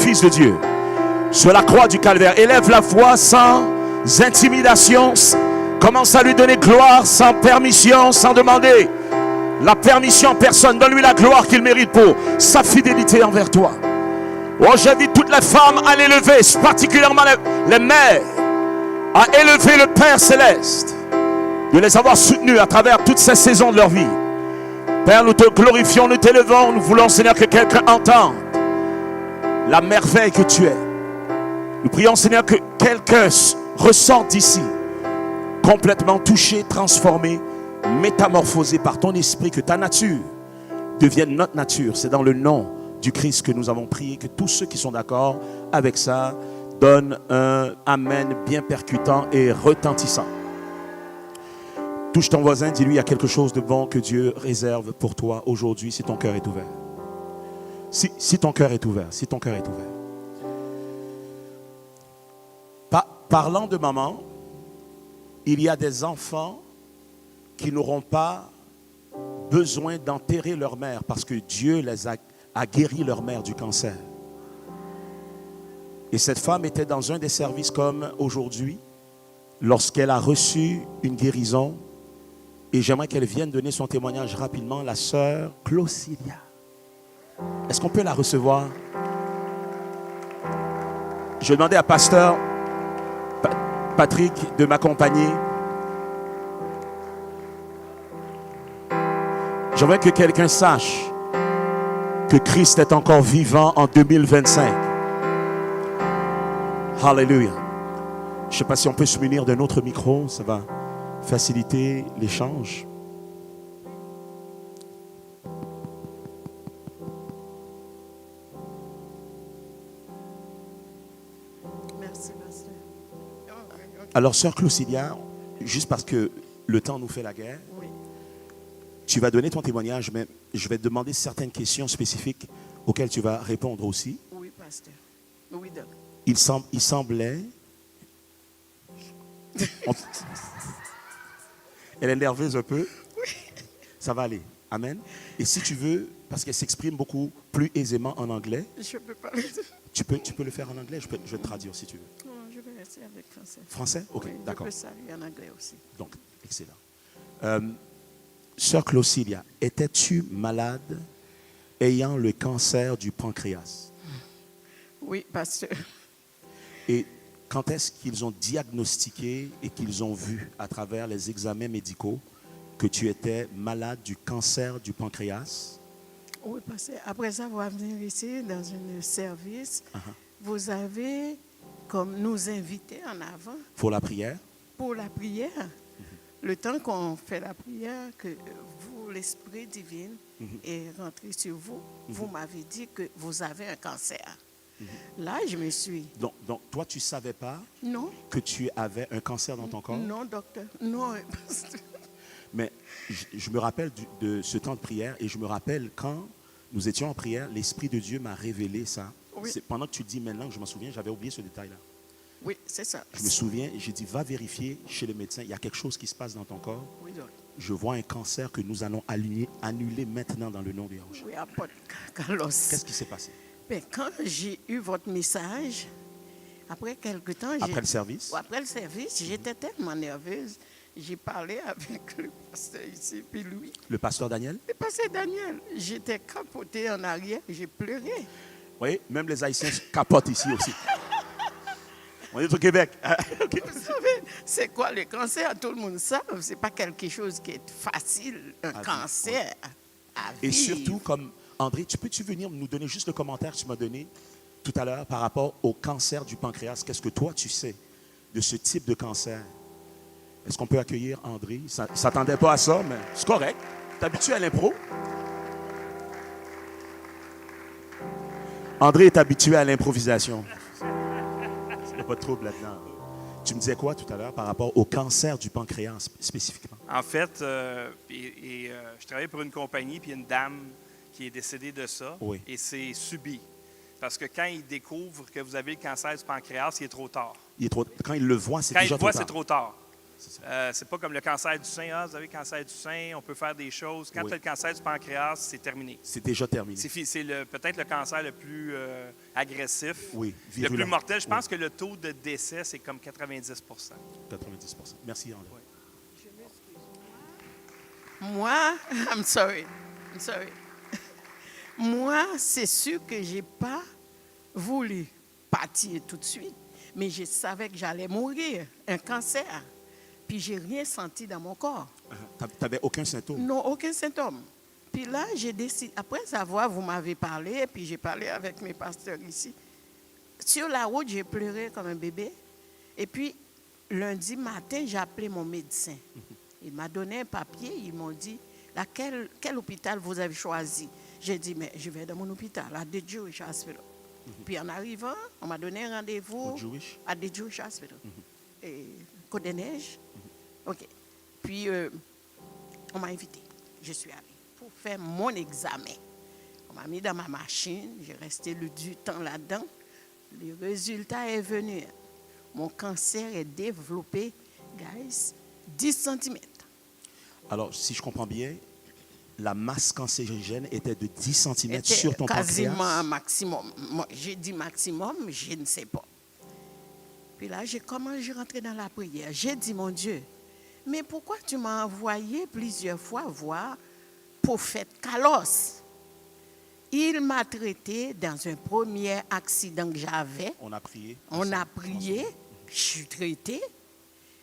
Fils de Dieu sur la croix du calvaire. Élève la voix sans intimidation. Commence à lui donner gloire sans permission, sans demander la permission à personne. Donne-lui la gloire qu'il mérite pour sa fidélité envers toi. Oh, j'invite toutes les femmes à l'élever, particulièrement les mères, à élever le Père Céleste, de les avoir soutenus à travers toutes ces saisons de leur vie. Père, nous te glorifions, nous t'élevons, nous voulons, Seigneur, que quelqu'un entende la merveille que tu es. Nous prions, Seigneur, que quelqu'un ressorte d'ici complètement touché, transformé, métamorphosé par ton esprit, que ta nature devienne notre nature. C'est dans le nom du Christ que nous avons prié, que tous ceux qui sont d'accord avec ça donnent un amen bien percutant et retentissant. Touche ton voisin, dis-lui, il y a quelque chose de bon que Dieu réserve pour toi aujourd'hui si ton cœur est ouvert. Si ton cœur est ouvert, si ton cœur est ouvert. Parlant de maman, il y a des enfants qui n'auront pas besoin d'enterrer leur mère parce que Dieu les a guéri leur mère du cancer. Et cette femme était dans un des services comme aujourd'hui, lorsqu'elle a reçu une guérison. Et j'aimerais qu'elle vienne donner son témoignage rapidement, la sœur Clausilia. Est-ce qu'on peut la recevoir? Je demandais à pasteur Patrick de m'accompagner. J'aimerais que quelqu'un sache que Christ est encore vivant en 2025. Alléluia. Je ne sais pas si on peut se munir d'un autre micro, ça va faciliter l'échange. Merci, pasteur. Alors, sœur Clausilia, juste parce que le temps nous fait la guerre, Oui. tu vas donner ton témoignage, mais je vais te demander certaines questions spécifiques auxquelles tu vas répondre aussi. Oui, pasteur. Oui, docteur. Il semblait... Elle est nerveuse un peu. Oui. Ça va aller. Amen. Et si tu veux, parce qu'elle s'exprime beaucoup plus aisément en anglais, Je peux parler de... tu peux le faire en anglais. Je vais te traduire si tu veux. Non, je vais rester avec français. Français? Ok, Oui, d'accord. Je peux saluer en anglais aussi. Donc, excellent. Sœur Clausilia, étais-tu malade ayant le cancer du pancréas? Oui, pasteur. Et quand est-ce qu'ils ont diagnostiqué et qu'ils ont vu à travers les examens médicaux que tu étais malade du cancer du pancréas? Oui, pasteur. Après avoir venu ici dans un service, vous avez comme nous invité en avant Pour la prière? pour la prière. Le temps qu'on fait la prière, que vous, l'Esprit divin, est rentré sur vous, vous m'avez dit que vous avez un cancer. Là, je me suis... Donc, toi, tu ne savais pas Non. que tu avais un cancer dans ton corps? Non, docteur. Non, pasteur. Mais je me rappelle de ce temps de prière et je me rappelle quand nous étions en prière, l'Esprit de Dieu m'a révélé ça. Oui. C'est pendant que tu dis maintenant que je m'en souviens, j'avais oublié ce détail-là. Oui, c'est ça. Je me souviens et j'ai dit, va vérifier chez le médecin, il y a quelque chose qui se passe dans ton corps. Oui, docteur. Je vois un cancer que nous allons annuler maintenant dans le nom de Yahushua. Oui, apôtre Carlos. Qu'est-ce qui s'est passé? Ben, quand j'ai eu votre message, après quelque temps... Après le service? Après le service, j'étais tellement nerveuse. J'ai parlé avec le pasteur ici, puis lui. Le pasteur Daniel? Le pasteur Daniel, j'étais capotée en arrière, j'ai pleuré. Oui, même les Haïtiens capotent ici aussi. On est au Québec. Okay. Vous savez, c'est quoi le cancer? Tout le monde sait. Ce n'est pas quelque chose qui est facile, un cancer à vivre. Et surtout, comme André, peux-tu venir nous donner juste le commentaire que tu m'as donné tout à l'heure par rapport au cancer du pancréas? Qu'est-ce que toi, tu sais de ce type de cancer? Est-ce qu'on peut accueillir André? Ça ne s'attendait pas à ça, mais c'est correct. Tu es habitué à l'impro? André est habitué à l'improvisation. Il n'y a pas de trouble là-dedans. Tu me disais quoi tout à l'heure par rapport au cancer du pancréas spécifiquement? En fait, je travaillais pour une compagnie, puis une dame qui est décédée de ça, Oui. et c'est subi. Parce que quand ils découvrent que vous avez le cancer du pancréas, il est trop tard. Quand il le voit, c'est Quand déjà il le voit, trop c'est tard. trop tard. C'est pas comme le cancer du sein. Ah, vous avez le cancer du sein, on peut faire des choses. Quand Oui. tu as le cancer du pancréas, c'est terminé. C'est déjà terminé. C'est peut-être le cancer le plus agressif, Oui, le plus virulent. mortel. Je pense Oui. que le taux de décès, c'est comme 90 90%. Merci, Henri. Oui. Moi, I'm sorry. Moi, c'est sûr que j'ai pas voulu partir tout de suite, mais je savais que j'allais mourir, un cancer. Puis j'ai rien senti dans mon corps. Tu n'avais aucun symptôme? Non, aucun symptôme. Puis là, j'ai décidé, après avoir, vous m'avez parlé, puis j'ai parlé avec mes pasteurs ici. Sur la route, j'ai pleuré comme un bébé. Et puis, lundi matin, j'ai appelé mon médecin. Il m'a donné un papier, ils m'ont dit, quel hôpital vous avez choisi? J'ai dit, mais je vais dans mon hôpital, à The Jewish Hospital. Puis en arrivant, on m'a donné un rendez-vous à The Jewish Hospital. Et Côte-des-Neiges. OK. Puis, on m'a invité. Je suis allée pour faire mon examen. On m'a mis dans ma machine. J'ai resté du temps là-dedans. Le résultat est venu. Mon cancer est développé, guys, 10 cm. Alors, si je comprends bien, la masse cancérigène était de 10 cm sur ton quasiment pancréas. maximum. Moi, j'ai dit maximum, je ne sais pas. Puis là, j'ai rentré dans la prière. J'ai dit, mon Dieu, mais pourquoi tu m'as envoyé plusieurs fois voir prophète Carlos? Il m'a traité dans un premier accident que j'avais. On a prié. On a prié, je suis traité.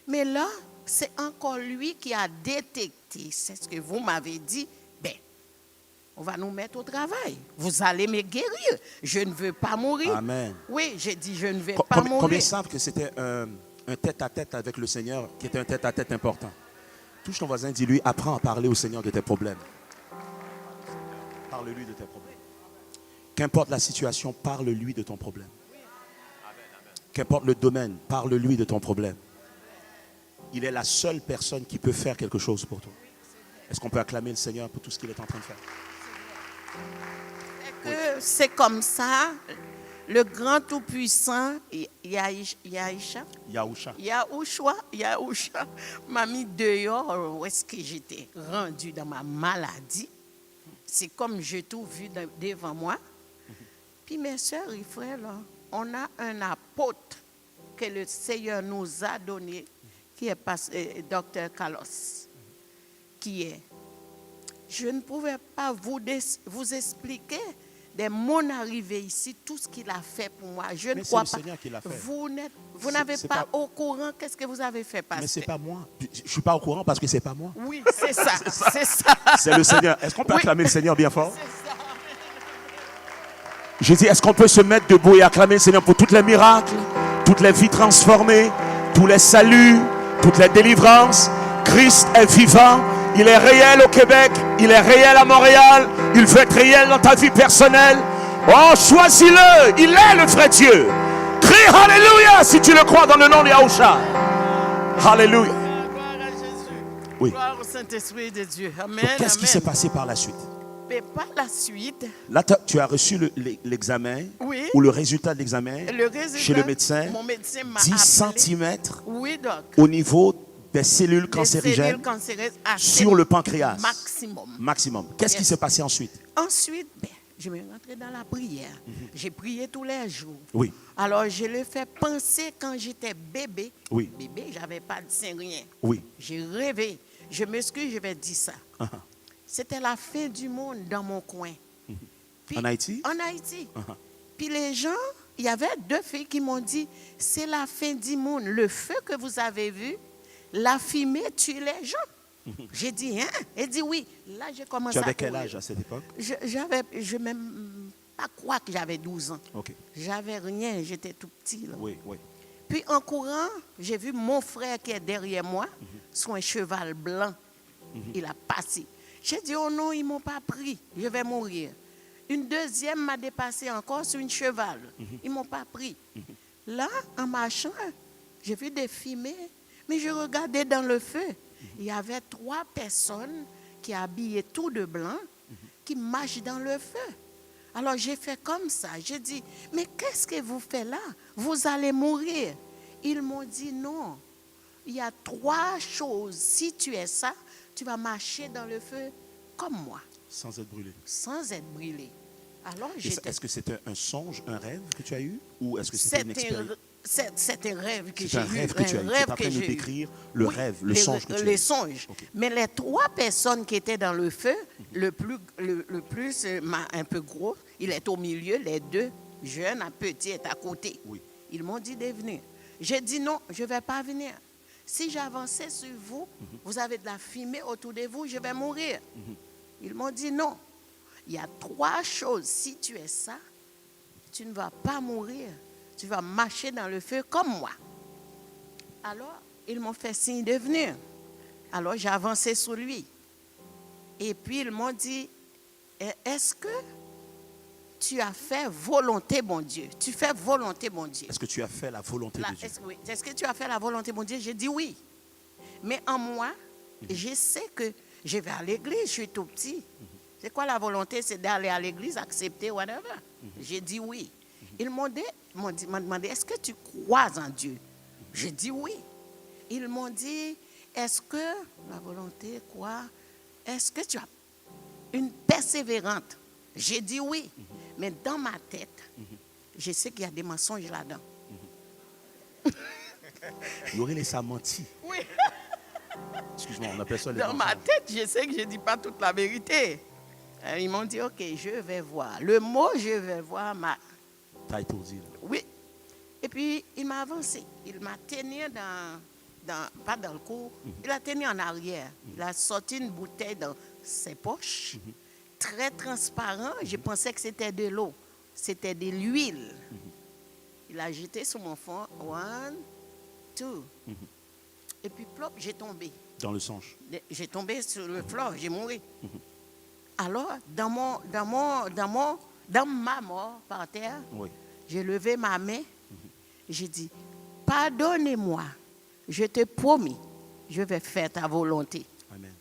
Mais là, c'est encore lui qui a détecté. C'est ce que vous m'avez dit. Ben, on va nous mettre au travail. Vous allez me guérir. Je ne veux pas mourir. Amen. Oui, j'ai dit, je ne vais pas mourir. Combien savent que c'était un tête-à-tête avec le Seigneur qui était un tête-à-tête important? Touche ton voisin, dis-lui, apprends à parler au Seigneur de tes problèmes. Parle-lui de tes problèmes. Qu'importe la situation, parle-lui de ton problème. Qu'importe le domaine, parle-lui de ton problème. Il est la seule personne qui peut faire quelque chose pour toi. Est-ce qu'on peut acclamer le Seigneur pour tout ce qu'il est en train de faire? C'est comme ça, le grand tout-puissant, Yahushua m'a mis dehors où est-ce que j'étais rendu dans ma maladie. C'est comme j'ai tout vu devant moi. Puis mes soeurs et frères, là, on a un apôtre que le Seigneur nous a donné, qui est Dr. Carlos, qui est. Je ne pouvais pas vous expliquer dès mon arrivée ici tout ce qu'il a fait pour moi. Je ne crois pas. C'est le Seigneur qui l'a fait. Vous n'avez pas au courant qu'est-ce que vous avez fait passer. Mais c'est pas moi. Je ne suis pas au courant parce que c'est pas moi. Oui, c'est ça. C'est ça. C'est le Seigneur. Est-ce qu'on peut acclamer le Seigneur bien fort? C'est ça. Je dis, est-ce qu'on peut se mettre debout et acclamer le Seigneur pour tous les miracles, toutes les vies transformées, tous les saluts, toutes les délivrances? Christ est vivant, il est réel au Québec, il est réel à Montréal, il veut être réel dans ta vie personnelle. Oh, choisis-le, il est le vrai Dieu. Crie Alléluia si tu le crois dans le nom de Yahushua. Alléluia. Gloire à Jésus. Oui. Gloire au Saint-Esprit de Dieu. Amen. Donc, qu'est-ce qui amen. s'est passé par la suite? Mais par la suite, Là, tu as reçu l'examen, Oui. ou le résultat de l'examen le résultat, chez le médecin, mon médecin m'a 10 appelé. cm Oui, donc. au niveau des cellules Les cancérigènes cellules cancéreuses à sur le pancréas. maximum. Maximum. Qu'est-ce qui Yes. s'est passé ensuite? Ensuite, je me rentré dans la prière. J'ai prié tous les jours. Oui. Alors, je le fais penser quand j'étais bébé. Oui. Bébé, j'avais pas de sein, rien. Oui. J'ai rêvé. Je m'excuse, je vais dire ça. Uh-huh. C'était la fin du monde dans mon coin. Puis- En Haïti? En Haïti. Uh-huh. Puis les gens, il y avait 2 filles qui m'ont dit, c'est la fin du monde. Le feu que vous avez vu, la fumée tue les gens. J'ai dit, hein? Elle dit oui. Là, j'ai commencé Tu avais à quel courir. âge à cette époque? Je même pas croire que j'avais 12 ans. Ok. J'avais rien, j'étais tout petit. Là. Oui, oui. Puis en courant, j'ai vu mon frère qui est derrière moi sur un cheval blanc. Il a passé. J'ai dit, oh non, ils ne m'ont pas pris, je vais mourir. Une deuxième m'a dépassé encore sur une cheval. Ils ne m'ont pas pris. Là, en marchant, j'ai vu des fumées, mais je regardais dans le feu. Il y avait 3 personnes qui habillaient tout de blanc, qui marchent dans le feu. Alors j'ai fait comme ça. J'ai dit, mais qu'est-ce que vous faites là? Vous allez mourir. Ils m'ont dit non. il y a 3 choses. Si tu es ça, tu vas marcher dans le feu comme moi, Sans être brûlé. sans être brûlé. Alors, Et j'étais... est-ce que c'était un songe, un rêve que tu as eu? Ou est-ce que c'était une expérience? C'est un rêve que C'est j'ai un eu. rêve que tu as eu. Tu es en train de nous décrire le Oui, rêve, le songe que tu as eu. les songes. Ok. Mais les 3 personnes qui étaient dans le feu, le plus un peu gros, il est au milieu, les 2 jeunes, un petit est à côté. Oui. Ils m'ont dit de venir. J'ai dit non, je ne vais pas venir. Si j'avançais sur vous, vous avez de la fumée autour de vous, je vais mourir. Ils m'ont dit non. Il y a 3 choses. Si tu es ça, tu ne vas pas mourir. Tu vas marcher dans le feu comme moi. Alors, ils m'ont fait signe de venir. Alors, j'ai avancé sur lui. Et puis, ils m'ont dit, est-ce que tu as fait volonté, mon Dieu? Tu fais volonté, mon Dieu. Est-ce que tu as fait la volonté de Dieu? Est-ce que tu as fait la volonté, mon Dieu? J'ai dit oui. Mais en moi, je sais que je vais à l'église, je suis tout petit. C'est quoi la volonté? C'est d'aller à l'église, accepter, whatever. J'ai dit oui. Ils m'ont demandé, est-ce que tu crois en Dieu? J'ai dit oui. Ils m'ont dit, est-ce que la volonté, quoi? Est-ce que tu as une persévérante? J'ai dit oui. Mais dans ma tête, je sais qu'il y a des mensonges là-dedans. Yoril et ça menti. Oui. Excuse-moi, on appelle ça les Dans ma mensonges. tête, je sais que je ne dis pas toute la vérité. Ils m'ont dit, ok, je vais voir. Le mot je vais voir m'a... T'as étourdi, là. Oui. Et puis, il m'a avancé. Il m'a tenu pas dans le cou, il a tenu en arrière. Il a sorti une bouteille dans ses poches, très transparent. Je pensais que c'était de l'eau. C'était de l'huile. Il a jeté sur mon front. 1, 2. Et puis, plop, j'ai tombé. Dans le songe. J'ai tombé sur le fleuve, j'ai mouru. Alors, dans ma mort par terre, Oui. j'ai levé ma main, j'ai dit, pardonnez-moi, je te promis, je vais faire ta volonté. Amen.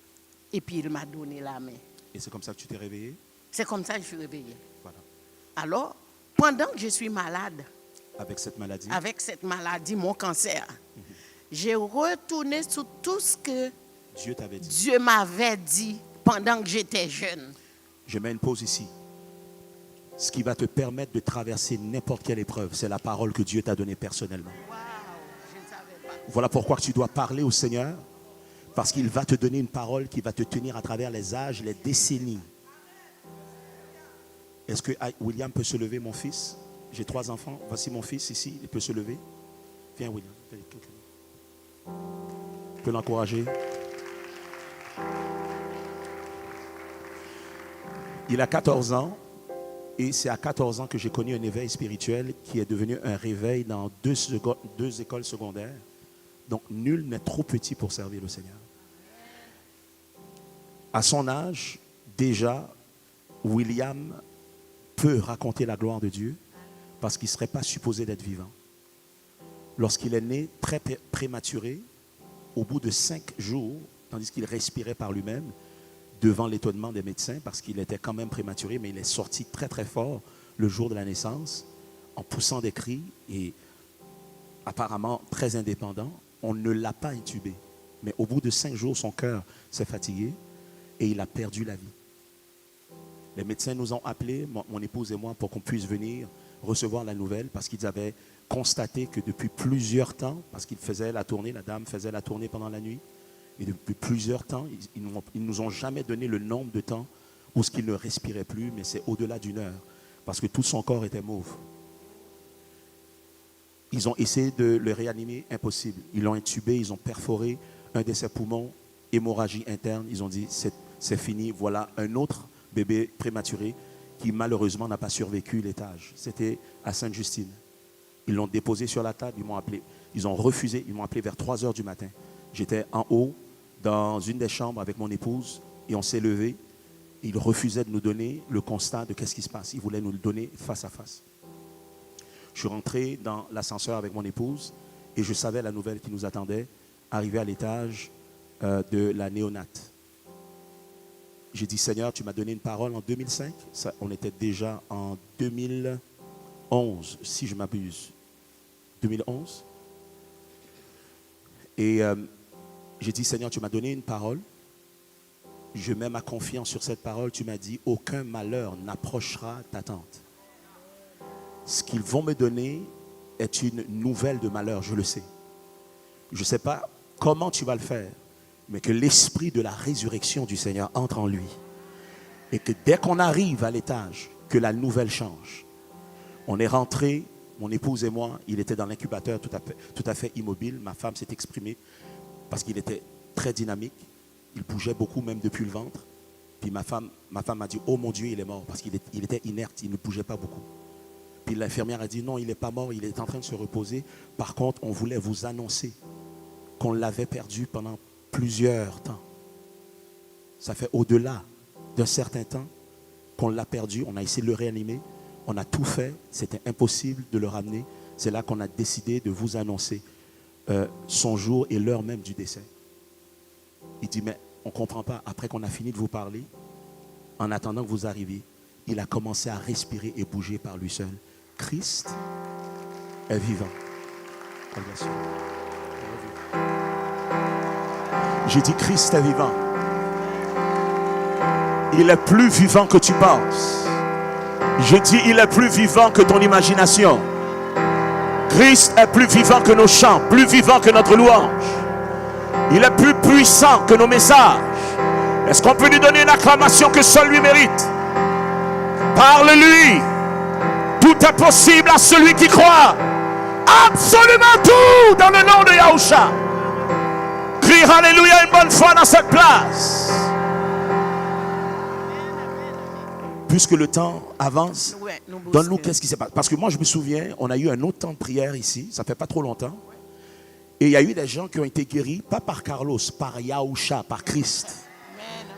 Et puis il m'a donné la main. Et c'est comme ça que tu t'es réveillé? C'est comme ça que je suis réveillée. Voilà. Alors, pendant que je suis malade, Avec cette maladie? avec cette maladie, mon cancer, j'ai retourné sur tout ce que Dieu t'avait dit. Dieu m'avait dit pendant que j'étais jeune. Je mets une pause ici. Ce qui va te permettre de traverser n'importe quelle épreuve, c'est la parole que Dieu t'a donnée personnellement. Waouh, je ne savais pas. Voilà pourquoi tu dois parler au Seigneur, parce qu'il va te donner une parole qui va te tenir à travers les âges, les décennies. Est-ce que William peut se lever, mon fils? J'ai 3 enfants. Voici mon fils ici, il peut se lever. Viens, William. Tu peux l'encourager. Il a 14 ans. Et c'est à 14 ans que j'ai connu un éveil spirituel qui est devenu un réveil dans 2 écoles secondaires. Donc, nul n'est trop petit pour servir le Seigneur. À son âge, déjà, William peut raconter la gloire de Dieu parce qu'il ne serait pas supposé d'être vivant. Lorsqu'il est né très prématuré, au bout de 5 jours, tandis qu'il respirait par lui-même, devant l'étonnement des médecins, parce qu'il était quand même prématuré, mais il est sorti très très fort le jour de la naissance, en poussant des cris et apparemment très indépendant. On ne l'a pas intubé. Mais au bout de 5 jours, son cœur s'est fatigué et il a perdu la vie. Les médecins nous ont appelés, mon épouse et moi, pour qu'on puisse venir recevoir la nouvelle, parce qu'ils avaient constaté que depuis plusieurs temps, parce qu'ils faisaient la tournée, la dame faisait la tournée pendant la nuit, et depuis plusieurs temps, ils ne nous ont jamais donné le nombre de temps où ce qu'il ne respirait plus, mais c'est au-delà d'1 heure, parce que tout son corps était mauve. Ils ont essayé de le réanimer, impossible. Ils l'ont intubé, ils ont perforé un de ses poumons, hémorragie interne. Ils ont dit, c'est fini, voilà un autre bébé prématuré qui malheureusement n'a pas survécu l'étage. C'était à Sainte-Justine. Ils l'ont déposé sur la table, ils m'ont appelé. Ils ont refusé, ils m'ont appelé vers 3 heures du matin. J'étais en haut, dans une des chambres avec mon épouse, et on s'est levé. Ils refusaient de nous donner le constat de qu'est-ce qui se passe. Ils voulaient nous le donner face à face. Je suis rentré dans l'ascenseur avec mon épouse, et je savais la nouvelle qui nous attendait, arrivé à l'étage de la néonate. J'ai dit, Seigneur, tu m'as donné une parole en 2005. On était déjà en 2011, si je m'abuse. 2011. Et j'ai dit, Seigneur, tu m'as donné une parole. Je mets ma confiance sur cette parole. Tu m'as dit, aucun malheur n'approchera ta tente. Ce qu'ils vont me donner est une nouvelle de malheur, je le sais. Je ne sais pas comment tu vas le faire, mais que l'esprit de la résurrection du Seigneur entre en lui. Et que dès qu'on arrive à l'étage, que la nouvelle change. On est rentré, mon épouse et moi, il était dans l'incubateur tout à fait immobile. Ma femme s'est exprimée parce qu'il était très dynamique. Il bougeait beaucoup, même depuis le ventre. Puis ma femme m'a dit, oh mon Dieu, il est mort, parce qu'il était inerte, il ne bougeait pas beaucoup. Puis l'infirmière a dit, non, il n'est pas mort, il est en train de se reposer. Par contre, on voulait vous annoncer qu'on l'avait perdu pendant plusieurs temps. Ça fait au-delà d'un certain temps qu'on l'a perdu. On a essayé de le réanimer. On a tout fait. C'était impossible de le ramener. C'est là qu'on a décidé de vous annoncer son jour et l'heure même du décès. Il dit, mais on ne comprend pas. Après qu'on a fini de vous parler, en attendant que vous arriviez, il a commencé à respirer et bouger par lui seul. Christ est vivant. J'ai dit, Christ est vivant. Il est plus vivant que tu penses. Je dis, il est plus vivant que ton imagination. Christ est plus vivant que nos chants, plus vivant que notre louange. Il est plus puissant que nos messages. Est-ce qu'on peut lui donner une acclamation que seul lui mérite? Parle-lui. Tout est possible à celui qui croit. Absolument tout dans le nom de Yahushua. Crie Alléluia une bonne fois dans cette place. Puisque le temps avance, donne-nous qu'est-ce qui s'est passé. Parce que moi je me souviens, on a eu un autre temps de prière ici, ça fait pas trop longtemps. Et il y a eu des gens qui ont été guéris, pas par Carlos, par Yahushua, par Christ.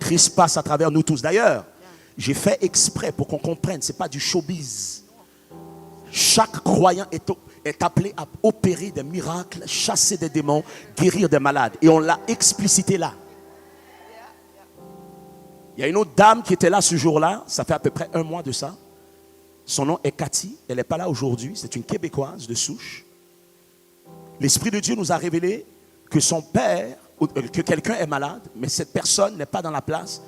Christ passe à travers nous tous. D'ailleurs, j'ai fait exprès pour qu'on comprenne, ce n'est pas du showbiz. Chaque croyant est appelé à opérer des miracles, chasser des démons, guérir des malades. Et on l'a explicité là. Il y a une autre dame qui était là ce jour-là, ça fait à peu près 1 mois de ça. Son nom est Cathy, elle n'est pas là aujourd'hui, c'est une Québécoise de souche. L'Esprit de Dieu nous a révélé que son père, que quelqu'un est malade, mais cette personne n'est pas dans la place,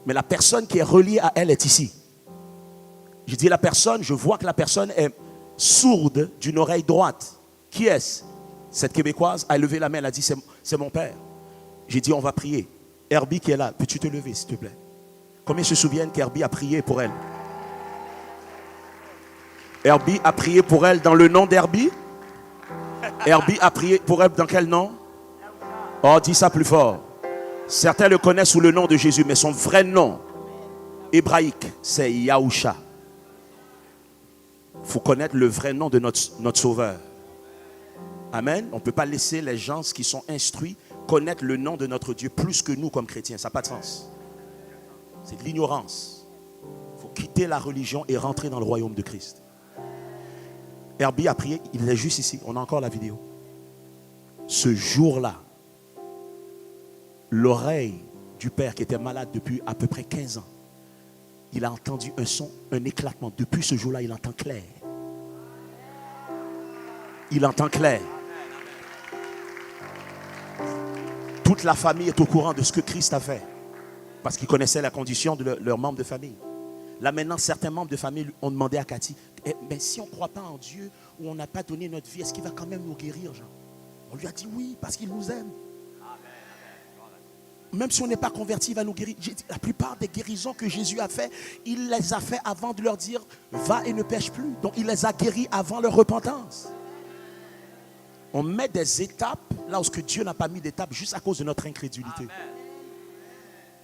mais la personne qui est reliée à elle est ici. Je dis la personne, je vois que la personne est sourde d'une oreille droite. Qui est-ce? Cette Québécoise a levé la main, elle a dit c'est mon père. J'ai dit on va prier. Herbie qui est là, peux-tu te lever s'il te plaît? Combien se souviennent qu'Herbie a prié pour elle? Herbie a prié pour elle dans le nom d'Herbie? Herbie a prié pour elle dans quel nom? Oh, dis ça plus fort. Certains le connaissent sous le nom de Jésus, mais son vrai nom hébraïque, c'est Yahushua. Il faut connaître le vrai nom de notre Sauveur. Amen. On ne peut pas laisser les gens qui sont instruits connaître le nom de notre Dieu plus que nous comme chrétiens. Ça n'a pas de sens. C'est de l'ignorance. Il faut quitter la religion et rentrer dans le royaume de Christ. Herbie a prié, il est juste ici. On a encore la vidéo. Ce jour-là, l'oreille du père qui était malade depuis à peu près 15 ans, il a entendu un son, un éclatement. Depuis ce jour-là, il entend clair. Il entend clair. Toute la famille est au courant de ce que Christ a fait. Parce qu'ils connaissaient la condition de leurs membres de famille. Là maintenant, certains membres de famille ont demandé à Cathy, mais si on ne croit pas en Dieu, ou on n'a pas donné notre vie, est-ce qu'il va quand même nous guérir, Jean? On lui a dit oui, parce qu'il nous aime. Même si on n'est pas converti, il va nous guérir. La plupart des guérisons que Jésus a fait, il les a fait avant de leur dire va et ne pêche plus. Donc il les a guéris avant leur repentance. On met des étapes là où Dieu n'a pas mis d'étapes juste à cause de notre incrédulité. Amen.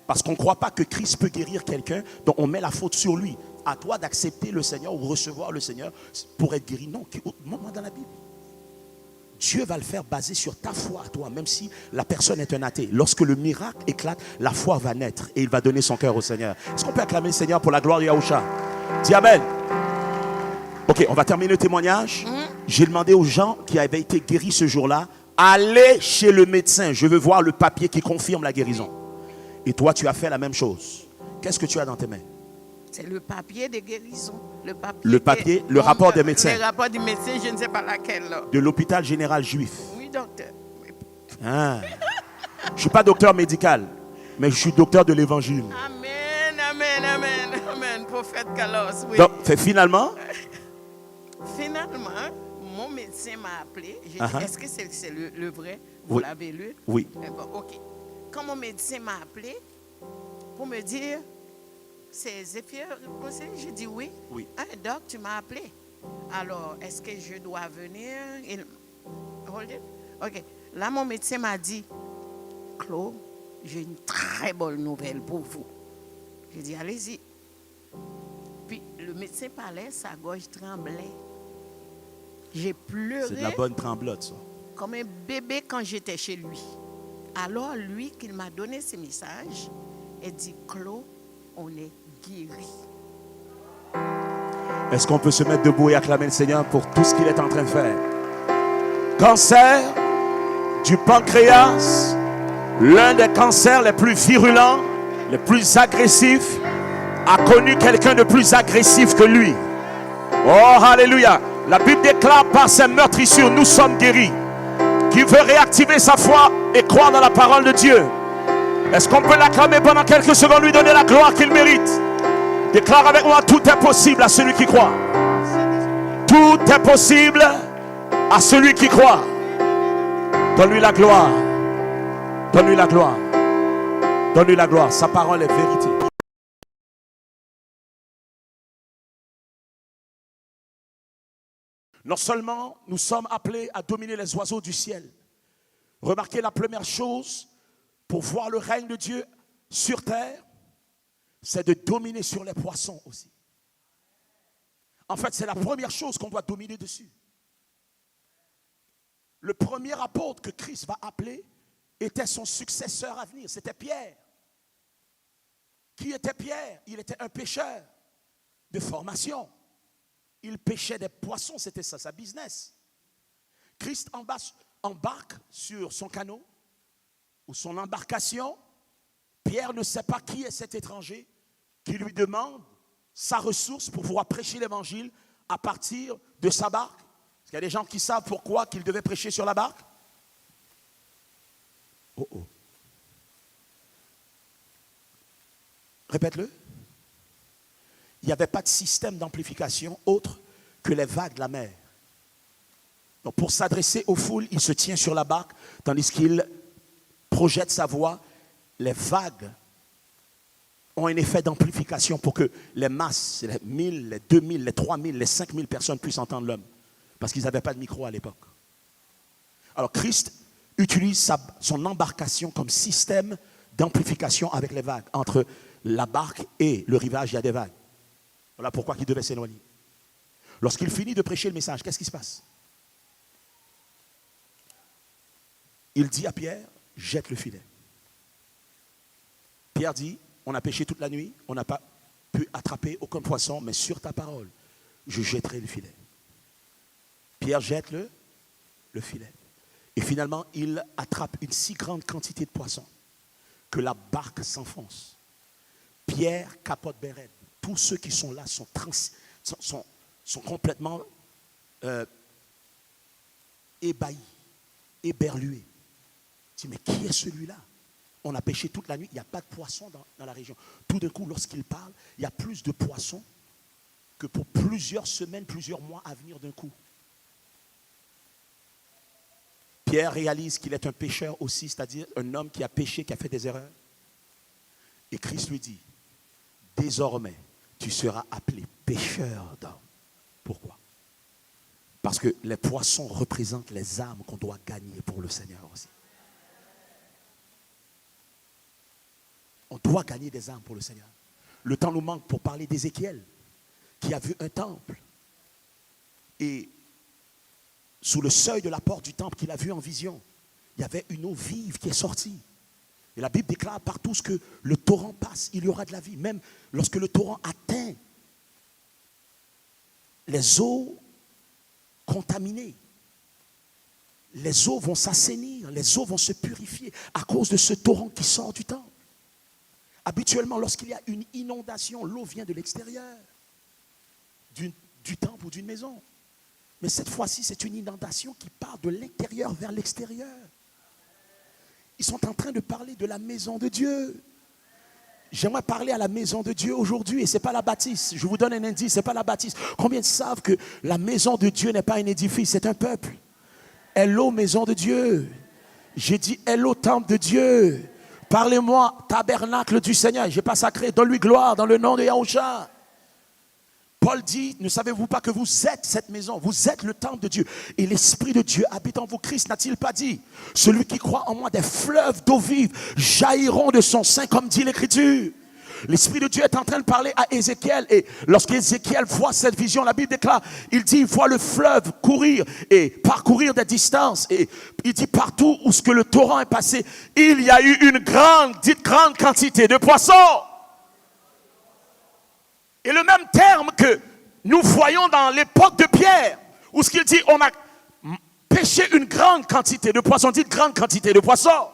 Parce qu'on ne croit pas que Christ peut guérir quelqu'un, donc on met la faute sur lui. À toi d'accepter le Seigneur ou recevoir le Seigneur pour être guéri. Non, montre-moi dans la Bible. Dieu va le faire basé sur ta foi à toi, même si la personne est un athée. Lorsque le miracle éclate, la foi va naître et il va donner son cœur au Seigneur. Est-ce qu'on peut acclamer le Seigneur pour la gloire de Yahushua? Dis Amen. Ok, on va terminer le témoignage. J'ai demandé aux gens qui avaient été guéris ce jour-là, allez chez le médecin. Je veux voir le papier qui confirme la guérison. Et toi, tu as fait la même chose. Qu'est-ce que tu as dans tes mains? C'est le papier de guérison. Le rapport des médecins. Le rapport du médecin, je ne sais pas laquelle. Là. De l'hôpital général juif. Oui, docteur. Ah. Je ne suis pas docteur médical, mais je suis docteur de l'évangile. Amen, amen, amen, amen, prophète Carlos. Oui. Donc, finalement, Finalement, mon médecin m'a appelé. J'ai dit, est-ce que c'est le vrai? Vous Oui. l'avez lu? Oui. Bon, ok. Quand mon médecin m'a appelé pour me dire, c'est Zéphyr aussi, j'ai dit oui. Oui. Doc, tu m'as appelé. Alors, est-ce que je dois venir? Hold it. Ok. Là, mon médecin m'a dit, Claude, j'ai une très bonne nouvelle pour vous. J'ai dit, allez-y. Puis le médecin parlait, sa gorge tremblait. J'ai pleuré. C'est de la bonne tremblote, ça. Comme un bébé quand j'étais chez lui. Alors, lui, qu'il m'a donné ce message, il dit, Claude, on est guéri. Est-ce qu'on peut se mettre debout et acclamer le Seigneur pour tout ce qu'il est en train de faire? Cancer du pancréas, l'un des cancers les plus virulents, les plus agressifs, a connu quelqu'un de plus agressif que lui. Oh, alléluia. La Bible déclare par ses meurtrissures, nous sommes guéris. Qui veut réactiver sa foi et croire dans la parole de Dieu? Est-ce qu'on peut l'acclamer pendant quelques secondes, lui donner la gloire qu'il mérite? Déclare avec moi, tout est possible à celui qui croit. Tout est possible à celui qui croit. Donne-lui la gloire. Donne-lui la gloire. Donne-lui la gloire. Sa parole est vérité. Non seulement nous sommes appelés à dominer les oiseaux du ciel. Remarquez la première chose pour voir le règne de Dieu sur terre, c'est de dominer sur les poissons aussi. En fait, c'est la première chose qu'on doit dominer dessus. Le premier apôtre que Christ va appeler était son successeur à venir, c'était Pierre. Qui était Pierre? Il était un pêcheur de formation. Il pêchait des poissons, c'était ça, sa business. Christ embarque sur son canot ou son embarcation. Pierre ne sait pas qui est cet étranger qui lui demande sa ressource pour pouvoir prêcher l'évangile à partir de sa barque. Est-ce qu'il y a des gens qui savent pourquoi qu'il devait prêcher sur la barque? Oh oh. Répète-le. Il n'y avait pas de système d'amplification autre que les vagues de la mer. Donc pour s'adresser aux foules, il se tient sur la barque, tandis qu'il projette sa voix. Les vagues ont un effet d'amplification pour que les masses, les 1000, les 2000, les 3000, les 5000 personnes puissent entendre l'homme. Parce qu'ils n'avaient pas de micro à l'époque. Alors Christ utilise son embarcation comme système d'amplification avec les vagues. Entre la barque et le rivage, il y a des vagues. Voilà pourquoi il devait s'éloigner. Lorsqu'il finit de prêcher le message, qu'est-ce qui se passe? Il dit à Pierre, jette le filet. Pierre dit, on a pêché toute la nuit, on n'a pas pu attraper aucun poisson, mais sur ta parole, je jetterai le filet. Pierre jette le filet. Et finalement, il attrape une si grande quantité de poissons que la barque s'enfonce. Pierre capote Béret. Tous ceux qui sont là sont complètement ébahis, éberlués. Il dit, mais qui est celui-là? On a pêché toute la nuit, il n'y a pas de poissons dans la région. Tout d'un coup, lorsqu'il parle, il y a plus de poissons que pour plusieurs semaines, plusieurs mois à venir d'un coup. Pierre réalise qu'il est un pécheur aussi, c'est-à-dire un homme qui a péché, qui a fait des erreurs. Et Christ lui dit, désormais, tu seras appelé pécheur d'hommes. Pourquoi? Parce que les poissons représentent les âmes qu'on doit gagner pour le Seigneur aussi. On doit gagner des âmes pour le Seigneur. Le temps nous manque pour parler d'Ézéchiel, qui a vu un temple. Et sous le seuil de la porte du temple qu'il a vu en vision, il y avait une eau vive qui est sortie. Et la Bible déclare partout que le torrent passe, il y aura de la vie. Même lorsque le torrent atteint les eaux contaminées, les eaux vont s'assainir, les eaux vont se purifier à cause de ce torrent qui sort du temple. Habituellement, lorsqu'il y a une inondation, l'eau vient de l'extérieur du temple ou d'une maison. Mais cette fois-ci, c'est une inondation qui part de l'intérieur vers l'extérieur. Ils sont en train de parler de la maison de Dieu. J'aimerais parler à la maison de Dieu aujourd'hui, et ce n'est pas la bâtisse. Je vous donne un indice, ce n'est pas la bâtisse. Combien savent que la maison de Dieu n'est pas un édifice, c'est un peuple? Hello, maison de Dieu. J'ai dit hello, temple de Dieu. Parlez-moi, tabernacle du Seigneur. J'ai pas sacré, donne-lui gloire dans le nom de Yahushua. Paul dit, ne savez-vous pas que vous êtes cette maison, vous êtes le temple de Dieu et l'Esprit de Dieu habite en vous. Christ n'a-t-il pas dit, celui qui croit en moi, des fleuves d'eau vive jailliront de son sein, comme dit l'Écriture. L'Esprit de Dieu est en train de parler à Ézéchiel, et lorsqu'Ézéchiel voit cette vision, la Bible déclare, il dit, il voit le fleuve courir et parcourir des distances, et il dit, partout où ce que le torrent est passé, il y a eu une grande quantité de poissons. Et le même terme que nous voyons dans l'époque de Pierre, où ce qu'il dit, on a pêché une grande quantité de poissons, dites grande quantité de poissons.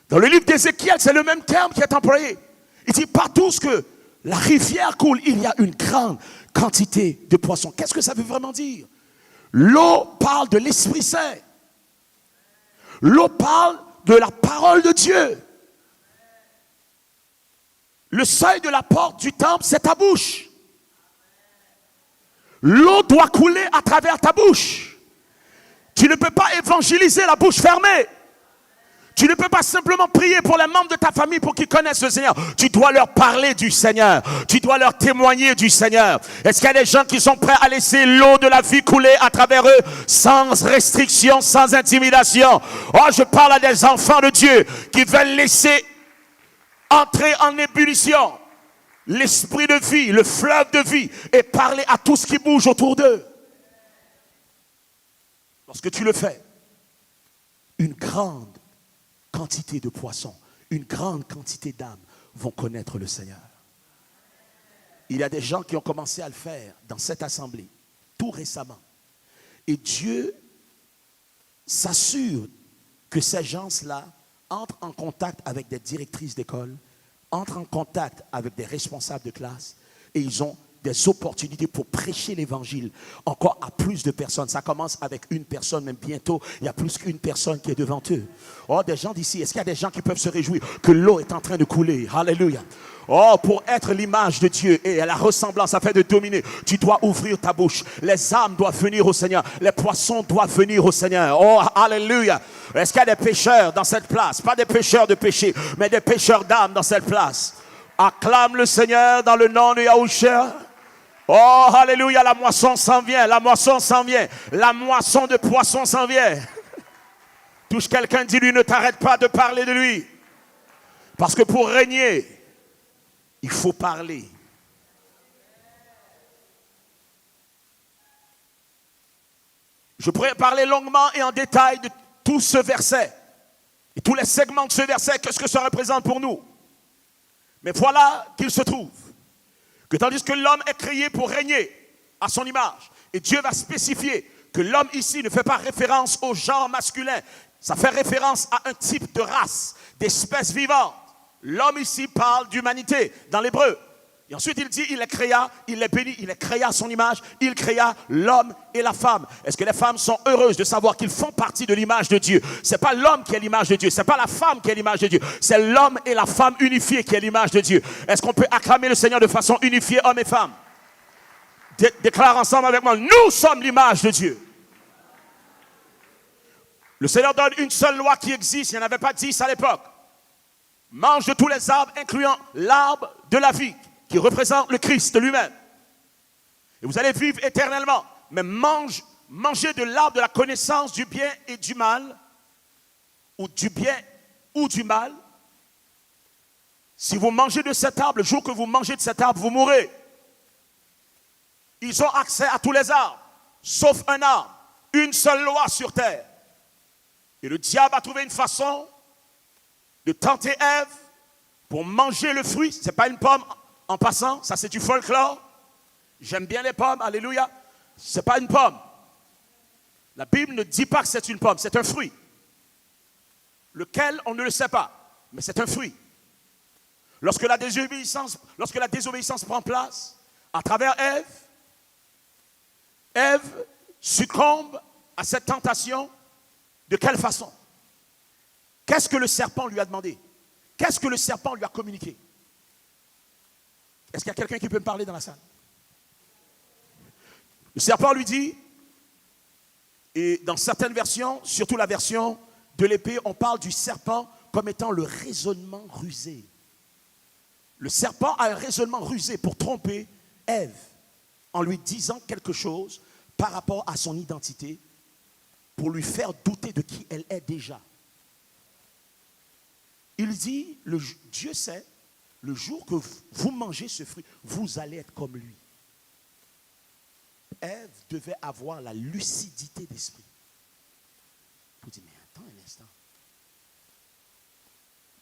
Dans le livre d'Ézéchiel, c'est le même terme qui est employé. Il dit, partout où que la rivière coule, il y a une grande quantité de poissons. Qu'est-ce que ça veut vraiment dire? L'eau parle de l'Esprit Saint. L'eau parle de la parole de Dieu. Le seuil de la porte du temple, c'est ta bouche. L'eau doit couler à travers ta bouche. Tu ne peux pas évangéliser la bouche fermée. Tu ne peux pas simplement prier pour les membres de ta famille pour qu'ils connaissent le Seigneur. Tu dois leur parler du Seigneur. Tu dois leur témoigner du Seigneur. Est-ce qu'il y a des gens qui sont prêts à laisser l'eau de la vie couler à travers eux sans restriction, sans intimidation? Oh, je parle à des enfants de Dieu qui veulent laisser entrer en ébullition l'esprit de vie, le fleuve de vie, et parler à tout ce qui bouge autour d'eux. Lorsque tu le fais, une grande quantité de poissons, une grande quantité d'âmes vont connaître le Seigneur. Il y a des gens qui ont commencé à le faire dans cette assemblée, tout récemment. Et Dieu s'assure que ces gens-là entrent en contact avec des directrices d'école, entrent en contact avec des responsables de classe, et ils ont des opportunités pour prêcher l'évangile encore à plus de personnes. Ça commence avec une personne, mais bientôt, il y a plus qu'une personne qui est devant eux. Oh, des gens d'ici, est-ce qu'il y a des gens qui peuvent se réjouir que l'eau est en train de couler? Alléluia. Oh, pour être l'image de Dieu et la ressemblance afin de dominer, tu dois ouvrir ta bouche. Les âmes doivent venir au Seigneur. Les poissons doivent venir au Seigneur. Oh, alléluia. Est-ce qu'il y a des pécheurs dans cette place? Pas des pécheurs de péché, mais des pécheurs d'âme dans cette place. Acclame le Seigneur dans le nom de Yahushua. Oh, alléluia, la moisson s'en vient, la moisson s'en vient, la moisson de poissons s'en vient. Touche quelqu'un, dis-lui, ne t'arrête pas de parler de lui. Parce que pour régner, il faut parler. Je pourrais parler longuement et en détail de tout ce verset. Et tous les segments de ce verset, qu'est-ce que ça représente pour nous? Mais voilà qu'il se trouve que tandis que l'homme est créé pour régner à son image, et Dieu va spécifier que l'homme ici ne fait pas référence au genre masculin, ça fait référence à un type de race, d'espèce vivante. L'homme ici parle d'humanité dans l'hébreu. Et ensuite il dit, il les créa, il les bénit, il les créa à son image, il créa l'homme et la femme. Est-ce que les femmes sont heureuses de savoir qu'ils font partie de l'image de Dieu? Ce n'est pas l'homme qui est l'image de Dieu, ce n'est pas la femme qui est l'image de Dieu, c'est l'homme et la femme unifiés qui est l'image de Dieu. Est-ce qu'on peut acclamer le Seigneur de façon unifiée, hommes et femmes? Déclare ensemble avec moi, nous sommes l'image de Dieu. Le Seigneur donne une seule loi qui existe, il n'y en avait pas 10 à l'époque. Mange de tous les arbres, incluant l'arbre de la vie, qui représente le Christ lui-même. Et vous allez vivre éternellement. Mais mangez de l'arbre de la connaissance du bien et du mal, ou du bien ou du mal. Si vous mangez de cet arbre, le jour que vous mangez de cet arbre, vous mourrez. Ils ont accès à tous les arbres, sauf un arbre, une seule loi sur terre. Et le diable a trouvé une façon de tenter Ève pour manger le fruit. Ce n'est pas une pomme en passant, ça c'est du folklore. J'aime bien les pommes, alléluia. Ce n'est pas une pomme. La Bible ne dit pas que c'est une pomme, c'est un fruit. Lequel, on ne le sait pas, mais c'est un fruit. Lorsque la désobéissance prend place, à travers Ève succombe à cette tentation. De quelle façon? Qu'est-ce que le serpent lui a demandé? Qu'est-ce que le serpent lui a communiqué? Est-ce qu'il y a quelqu'un qui peut me parler dans la salle? Le serpent lui dit, et dans certaines versions, surtout la version de l'épée, on parle du serpent comme étant le raisonnement rusé. Le serpent a un raisonnement rusé pour tromper Ève en lui disant quelque chose par rapport à son identité pour lui faire douter de qui elle est déjà. Il dit, Dieu sait, le jour que vous mangez ce fruit, vous allez être comme lui. Ève devait avoir la lucidité d'esprit. Vous dites, mais attends un instant.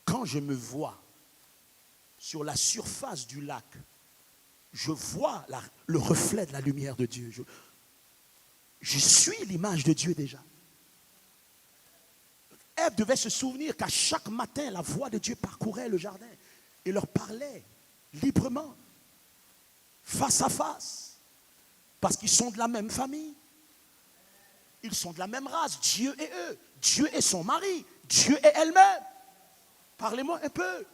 Quand je me vois sur la surface du lac, je vois le reflet de la lumière de Dieu. Je suis l'image de Dieu déjà. Ève devait se souvenir qu'à chaque matin, la voix de Dieu parcourait le jardin et leur parlait librement, face à face, parce qu'ils sont de la même famille. Ils sont de la même race, Dieu et eux. Dieu et son mari, Dieu et elle-même. Parlez-moi un peu.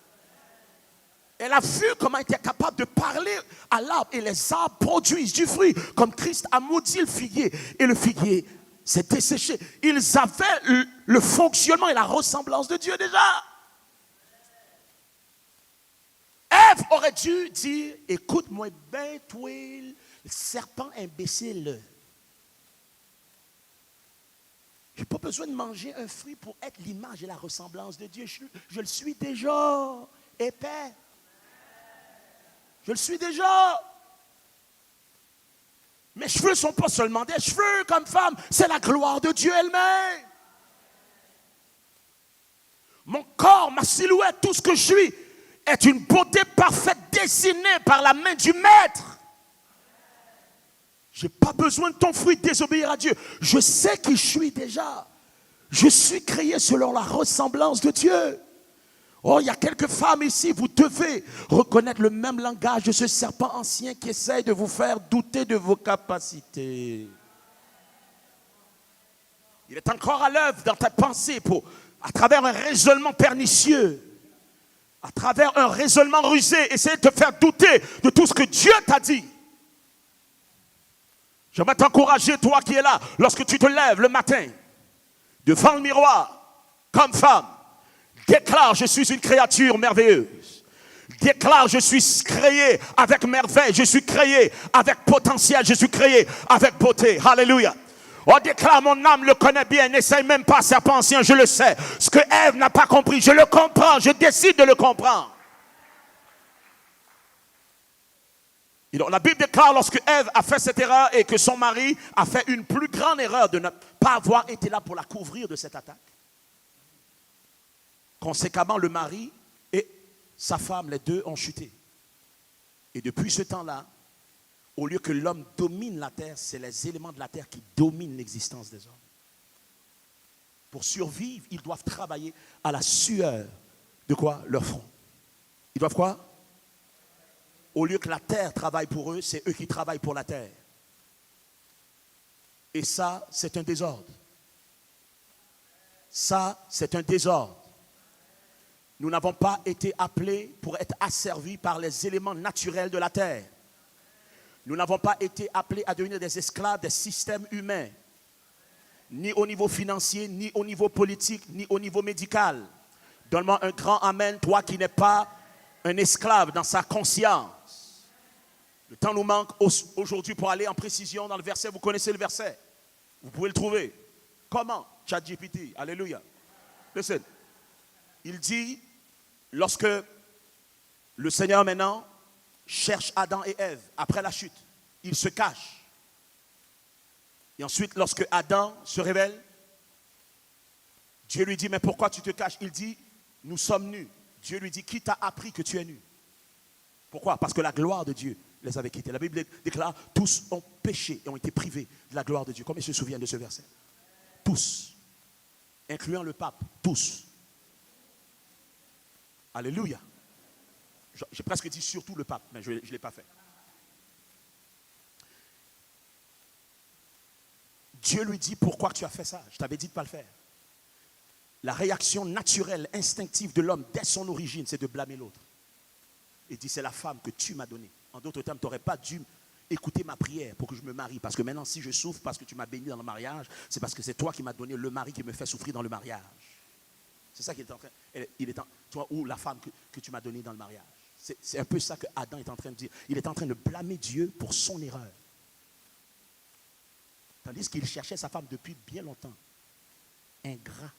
Elle a vu comment elle était capable de parler à l'arbre et les arbres produisent du fruit. Comme Christ a maudit le figuier et le figuier s'est desséché. Ils avaient le fonctionnement et la ressemblance de Dieu déjà. Ève aurait dû dire, écoute-moi bien, toi, le serpent imbécile. Je n'ai pas besoin de manger un fruit pour être l'image et la ressemblance de Dieu. Je le suis déjà, épais. Je le suis déjà. Mes cheveux ne sont pas seulement des cheveux comme femme, c'est la gloire de Dieu elle-même. Mon corps, ma silhouette, tout ce que je suis est une beauté parfaite dessinée par la main du Maître. Je n'ai pas besoin de ton fruit désobéir à Dieu. Je sais qui je suis déjà. Je suis créé selon la ressemblance de Dieu. Oh, il y a quelques femmes ici, vous devez reconnaître le même langage de ce serpent ancien qui essaye de vous faire douter de vos capacités. Il est encore à l'œuvre dans ta pensée à travers un raisonnement pernicieux, à travers un raisonnement rusé, essayer de te faire douter de tout ce que Dieu t'a dit. J'aimerais t'encourager, toi qui es là, lorsque tu te lèves le matin, devant le miroir, comme femme, déclare, je suis une créature merveilleuse. Déclare, je suis créé avec merveille, je suis créé avec potentiel, je suis créé avec beauté. Alléluia. On déclare, mon âme le connaît bien, n'essaye même pas, serpent ancien, je le sais. Ce que Ève n'a pas compris, je le comprends, je décide de le comprendre. Et donc, la Bible déclare lorsque Ève a fait cette erreur et que son mari a fait une plus grande erreur de ne pas avoir été là pour la couvrir de cette attaque. Conséquemment, le mari et sa femme, les deux, ont chuté. Et depuis ce temps-là, au lieu que l'homme domine la terre, c'est les éléments de la terre qui dominent l'existence des hommes. Pour survivre, ils doivent travailler à la sueur de quoi? Leur front. Ils doivent quoi? Au lieu que la terre travaille pour eux, c'est eux qui travaillent pour la terre. Et ça, c'est un désordre. Ça, c'est un désordre. Nous n'avons pas été appelés pour être asservis par les éléments naturels de la terre. Nous n'avons pas été appelés à devenir des esclaves des systèmes humains, ni au niveau financier, ni au niveau politique, ni au niveau médical. Donne-moi un grand amen, toi qui n'es pas un esclave dans sa conscience. Le temps nous manque aujourd'hui pour aller en précision dans le verset. Vous connaissez le verset. Vous pouvez le trouver. Comment? ChatGPT. Alléluia. Listen. Il dit, lorsque le Seigneur maintenant cherche Adam et Ève après la chute, il se cache. Et ensuite, lorsque Adam se révèle, Dieu lui dit, mais pourquoi tu te caches? Il dit, nous sommes nus. Dieu lui dit, qui t'a appris que tu es nu? Pourquoi? Parce que la gloire de Dieu les avait quittés. La Bible déclare, tous ont péché et ont été privés de la gloire de Dieu. Combien se souviennent de ce verset? Tous, incluant le pape, tous. Alléluia. J'ai presque dit surtout le pape, mais je ne l'ai pas fait. Dieu lui dit, pourquoi tu as fait ça? Je t'avais dit de ne pas le faire. La réaction naturelle, instinctive de l'homme dès son origine, c'est de blâmer l'autre. Il dit, c'est la femme que tu m'as donnée. En d'autres termes, tu n'aurais pas dû écouter ma prière pour que je me marie. Parce que maintenant, si je souffre parce que tu m'as béni dans le mariage, c'est parce que c'est toi qui m'as donné le mari qui me fait souffrir dans le mariage. C'est ça qu'il est en train, toi ou la femme que tu m'as donnée dans le mariage. C'est un peu ça que Adam est en train de dire. Il est en train de blâmer Dieu pour son erreur. Tandis qu'il cherchait sa femme depuis bien longtemps. Ingrat.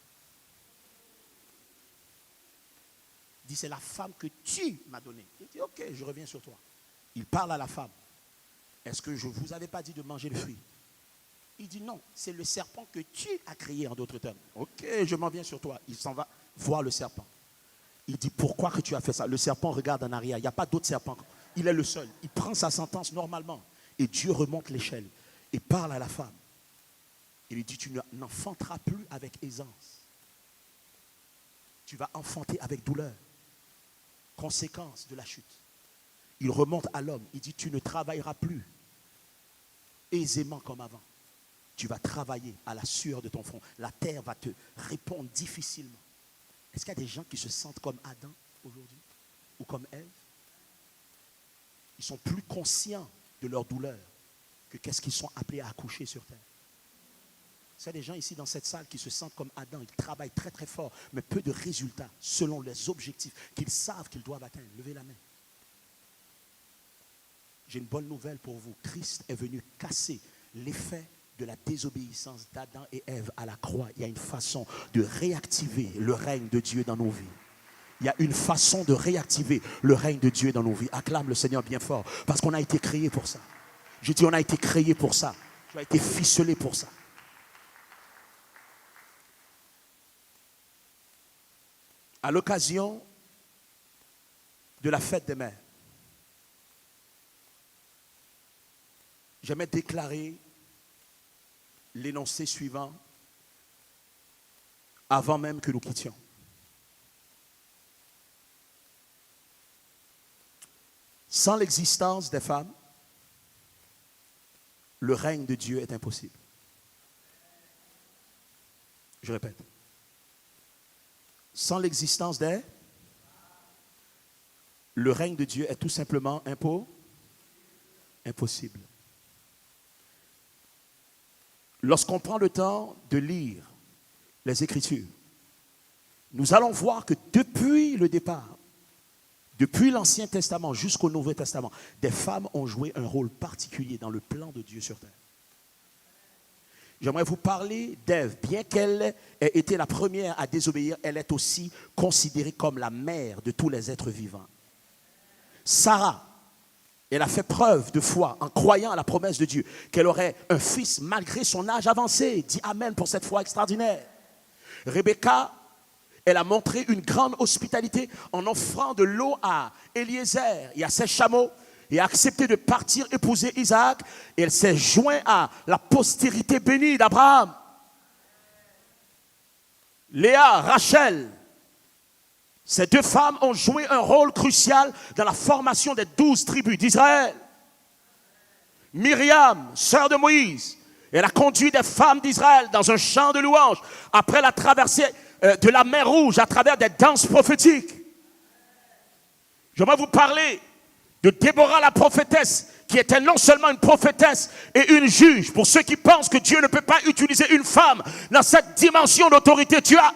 Il dit, c'est la femme que tu m'as donnée. Il dit, ok, je reviens sur toi. Il parle à la femme. Est-ce que je ne vous avais pas dit de manger le fruit? Il dit, non, c'est le serpent que tu as créé en d'autres termes. Ok, je m'en viens sur toi. Il s'en va voir le serpent. Il dit, pourquoi que tu as fait ça? Le serpent regarde en arrière. Il n'y a pas d'autre serpent. Il est le seul. Il prend sa sentence normalement. Et Dieu remonte l'échelle et parle à la femme. Il lui dit, tu n'enfanteras plus avec aisance. Tu vas enfanter avec douleur. Conséquence de la chute. Il remonte à l'homme. Il dit, tu ne travailleras plus aisément comme avant. Tu vas travailler à la sueur de ton front. La terre va te répondre difficilement. Est-ce qu'il y a des gens qui se sentent comme Adam aujourd'hui? Ou comme Ève? Ils sont plus conscients de leur douleur que qu'est-ce qu'ils sont appelés à accoucher sur terre. Est-ce qu'il y a des gens ici dans cette salle qui se sentent comme Adam? Ils travaillent très très fort, mais peu de résultats selon les objectifs qu'ils savent qu'ils doivent atteindre. Levez la main. J'ai une bonne nouvelle pour vous. Christ est venu casser l'effet de la désobéissance d'Adam et Ève à la croix. Il y a une façon de réactiver le règne de Dieu dans nos vies. Il y a une façon de réactiver le règne de Dieu dans nos vies. Acclame le Seigneur bien fort, parce qu'on a été créé pour ça. Je dis, on a été créé pour ça. Tu as été ficelé pour ça. À l'occasion de la fête des mères, j'aimerais déclarer l'énoncé suivant avant même que nous quittions. Sans l'existence des femmes, le règne de Dieu est impossible. Je répète. Sans l'existence des, le règne de Dieu est tout simplement impossible. Lorsqu'on prend le temps de lire les Écritures, nous allons voir que depuis le départ, depuis l'Ancien Testament jusqu'au Nouveau Testament, des femmes ont joué un rôle particulier dans le plan de Dieu sur terre. J'aimerais vous parler d'Ève. Bien qu'elle ait été la première à désobéir, elle est aussi considérée comme la mère de tous les êtres vivants. Sarah, elle a fait preuve de foi en croyant à la promesse de Dieu qu'elle aurait un fils malgré son âge avancé. Dis Amen pour cette foi extraordinaire. Rebecca, elle a montré une grande hospitalité en offrant de l'eau à Eliezer et à ses chameaux et a accepté de partir épouser Isaac. Et elle s'est jointe à la postérité bénie d'Abraham. Léa, Rachel, ces deux femmes ont joué un rôle crucial dans la formation des 12 tribus d'Israël. Myriam, sœur de Moïse, elle a conduit des femmes d'Israël dans un chant de louange après la traversée de la mer Rouge à travers des danses prophétiques. J'aimerais vous parler de Déborah la prophétesse, qui était non seulement une prophétesse et une juge. Pour ceux qui pensent que Dieu ne peut pas utiliser une femme dans cette dimension d'autorité, tu as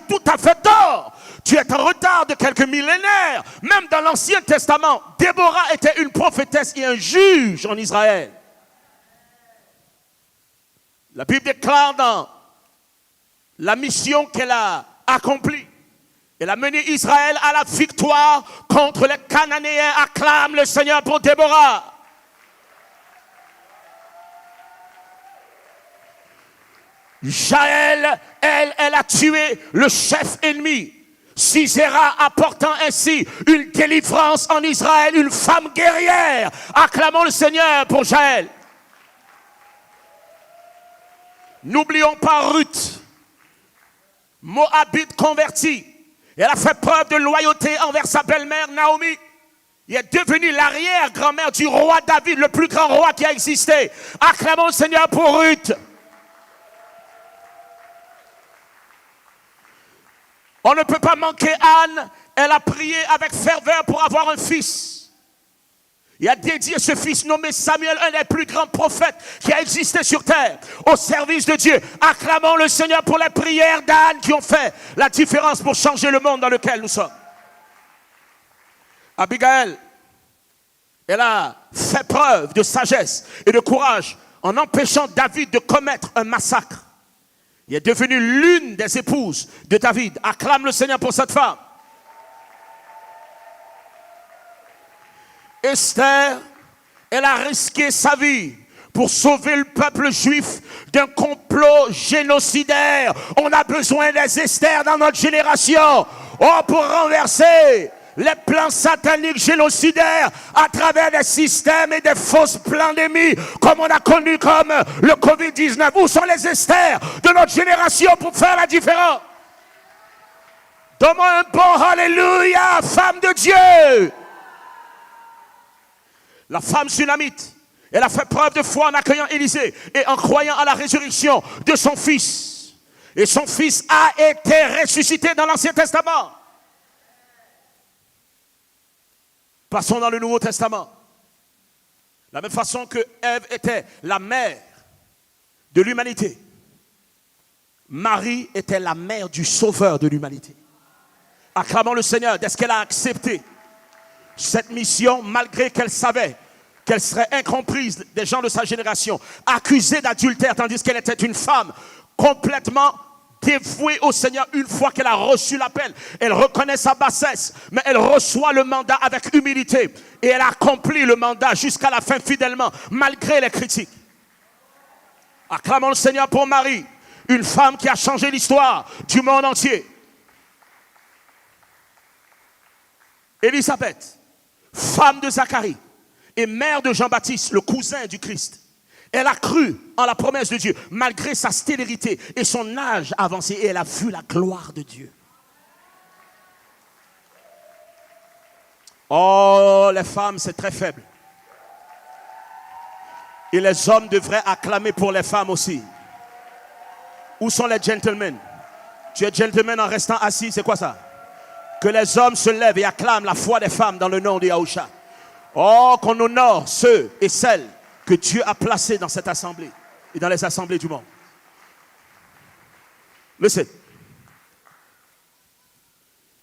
tout à fait tort. Tu es en retard de quelques millénaires. Même dans l'Ancien Testament, Déborah était une prophétesse et un juge en Israël. La Bible déclare dans la mission qu'elle a accomplie. Elle a mené Israël à la victoire contre les Cananéens. Acclame le Seigneur pour Déborah. Jaël, elle a tué le chef ennemi. Sisera apportant ainsi une délivrance en Israël, une femme guerrière. Acclamons le Seigneur pour Jaël. N'oublions pas Ruth, Moabite convertie. Elle a fait preuve de loyauté envers sa belle-mère Naomi. Elle est devenue l'arrière-grand-mère du roi David, le plus grand roi qui a existé. Acclamons le Seigneur pour Ruth. On ne peut pas manquer Anne. Elle a prié avec ferveur pour avoir un fils. Il a dédié ce fils nommé Samuel, un des plus grands prophètes qui a existé sur terre, au service de Dieu. Acclamons le Seigneur pour les prières d'Anne qui ont fait la différence pour changer le monde dans lequel nous sommes. Abigail, elle a fait preuve de sagesse et de courage en empêchant David de commettre un massacre. Il est devenu l'une des épouses de David. Acclame le Seigneur pour cette femme. Esther, elle a risqué sa vie pour sauver le peuple juif d'un complot génocidaire. On a besoin des Esther dans notre génération. Oh, pour renverser les plans sataniques génocidaires à travers des systèmes et des fausses pandémies comme on a connu comme le Covid-19. Où sont les Esther de notre génération pour faire la différence? Donne-moi un bon alléluia, femme de Dieu. La femme sunamite, elle a fait preuve de foi en accueillant Élisée et en croyant à la résurrection de son fils. Et son fils a été ressuscité dans l'Ancien Testament. Passons dans le Nouveau Testament. De la même façon que Ève était la mère de l'humanité, Marie était la mère du sauveur de l'humanité. Acclamons le Seigneur. Est-ce qu'elle a accepté cette mission malgré qu'elle savait qu'elle serait incomprise des gens de sa génération, accusée d'adultère tandis qu'elle était une femme complètement dévouée au Seigneur une fois qu'elle a reçu l'appel. Elle reconnaît sa bassesse, mais elle reçoit le mandat avec humilité et elle accomplit le mandat jusqu'à la fin fidèlement, malgré les critiques. Acclamons le Seigneur pour Marie, une femme qui a changé l'histoire du monde entier. Élisabeth, femme de Zacharie et mère de Jean-Baptiste, le cousin du Christ. Elle a cru en la promesse de Dieu, malgré sa stérilité et son âge avancé, et elle a vu la gloire de Dieu. Oh, les femmes, c'est très faible. Et les hommes devraient acclamer pour les femmes aussi. Où sont les gentlemen? Tu es gentleman en restant assis, c'est quoi ça? Que les hommes se lèvent et acclament la foi des femmes dans le nom de Yahushua. Oh, qu'on honore ceux et celles que Dieu a placés dans cette assemblée et dans les assemblées du monde. Listen.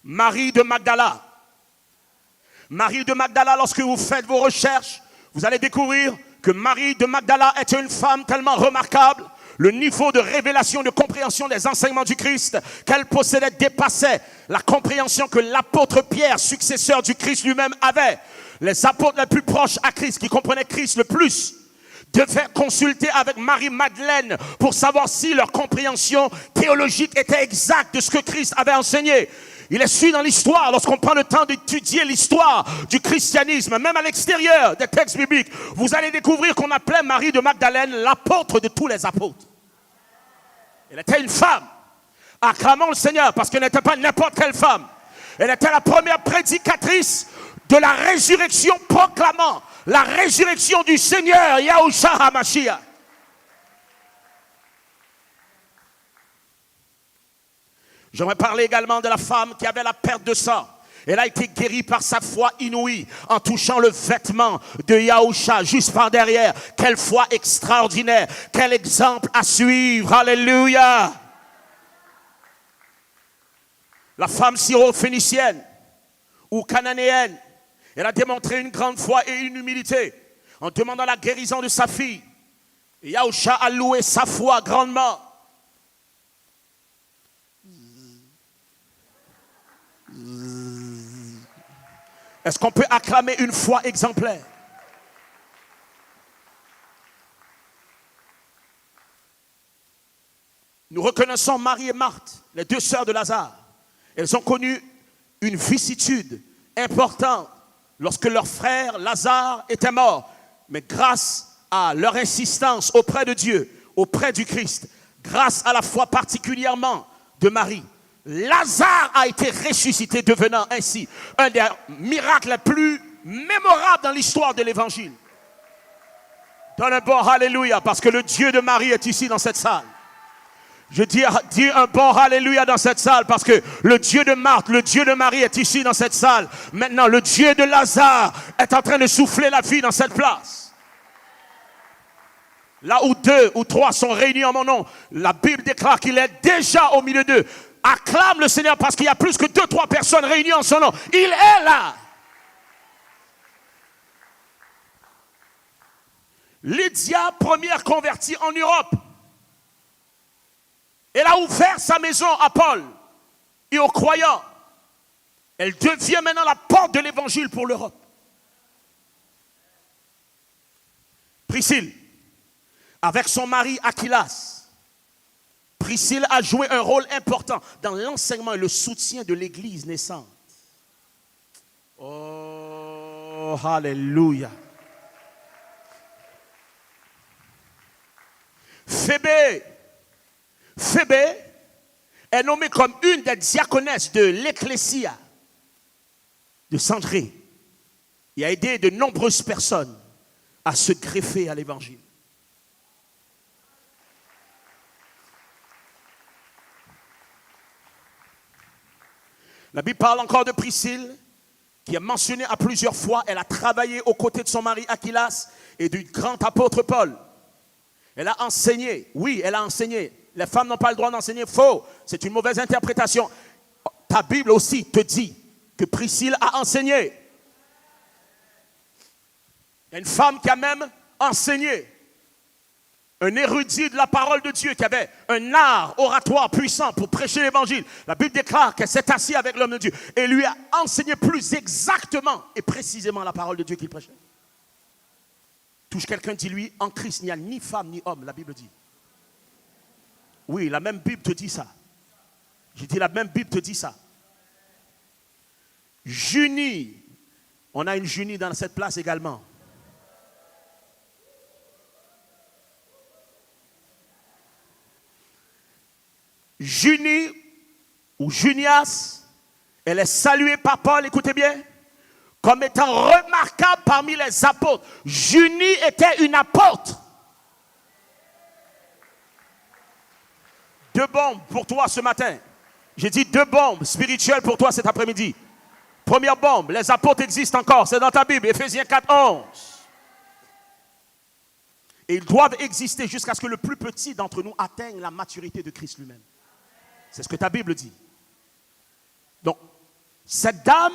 Marie de Magdala. Marie de Magdala, lorsque vous faites vos recherches, vous allez découvrir que Marie de Magdala était une femme tellement remarquable. Le niveau de révélation, de compréhension des enseignements du Christ qu'elle possédait dépassait la compréhension que l'apôtre Pierre, successeur du Christ lui-même, avait. Les apôtres les plus proches à Christ, qui comprenaient Christ le plus, devaient consulter avec Marie-Madeleine pour savoir si leur compréhension théologique était exacte de ce que Christ avait enseigné. Il est su dans l'histoire, lorsqu'on prend le temps d'étudier l'histoire du christianisme, même à l'extérieur des textes bibliques, vous allez découvrir qu'on appelait Marie de Magdalène l'apôtre de tous les apôtres. Elle était une femme. Acclamons le Seigneur, parce qu'elle n'était pas n'importe quelle femme. Elle était la première prédicatrice de la résurrection, proclamant la résurrection du Seigneur Yahushua HaMashiach. J'aimerais parler également de la femme qui avait la perte de sang. Elle a été guérie par sa foi inouïe en touchant le vêtement de Yahushua juste par derrière. Quelle foi extraordinaire. Quel exemple à suivre. Alléluia. La femme syro-phénicienne ou cananéenne, elle a démontré une grande foi et une humilité en demandant la guérison de sa fille. Et Yahushua a loué sa foi grandement. Est-ce qu'on peut acclamer une foi exemplaire? Nous reconnaissons Marie et Marthe, les deux sœurs de Lazare. Elles ont connu une vicissitude importante lorsque leur frère Lazare était mort. Mais grâce à leur insistance auprès de Dieu, auprès du Christ, grâce à la foi particulièrement de Marie, Lazare a été ressuscité, devenant ainsi un des miracles les plus mémorables dans l'histoire de l'Évangile. Donne un bon alléluia, parce que le Dieu de Marie est ici dans cette salle. Je dis un bon alléluia dans cette salle parce que le Dieu de Marthe, le Dieu de Marie est ici dans cette salle. Maintenant, le Dieu de Lazare est en train de souffler la vie dans cette place. Là où 2 ou 3 sont réunis en mon nom, la Bible déclare qu'il est déjà au milieu d'eux. Acclame le Seigneur parce qu'il y a plus que 2-3 personnes réunies en son nom. Il est là. Lydia, première convertie en Europe. Elle a ouvert sa maison à Paul et aux croyants. Elle devient maintenant la porte de l'évangile pour l'Europe. Priscille, avec son mari Aquilas, Priscille a joué un rôle important dans l'enseignement et le soutien de l'église naissante. Oh, alléluia. Phébé est nommée comme une des diaconesses de l'Ecclésia de Centrée. Il a aidé de nombreuses personnes à se greffer à l'évangile. La Bible parle encore de Priscille, qui est mentionnée à plusieurs fois. Elle a travaillé aux côtés de son mari Aquilas et du grand apôtre Paul. Elle a enseigné. Oui, elle a enseigné. Les femmes n'ont pas le droit d'enseigner. Faux. C'est une mauvaise interprétation. Ta Bible aussi te dit que Priscille a enseigné. Il y a une femme qui a même enseigné. Un érudit de la parole de Dieu qui avait un art oratoire puissant pour prêcher l'évangile. La Bible déclare qu'elle s'est assise avec l'homme de Dieu et lui a enseigné plus exactement et précisément la parole de Dieu qu'il prêchait. Touche quelqu'un, dis-lui, en Christ, il n'y a ni femme ni homme, la Bible dit. Oui, la même Bible te dit ça. J'ai dit, la même Bible te dit ça. Junie, on a une Junie dans cette place également. Junie, ou Junias, elle est saluée par Paul, écoutez bien, comme étant remarquable parmi les apôtres. Junie était une apôtre. 2 bombes pour toi ce matin. J'ai dit 2 bombes spirituelles pour toi cet après-midi. Première bombe, les apôtres existent encore, c'est dans ta Bible, Éphésiens 4:11. Et ils doivent exister jusqu'à ce que le plus petit d'entre nous atteigne la maturité de Christ lui-même. C'est ce que ta Bible dit. Donc, cette dame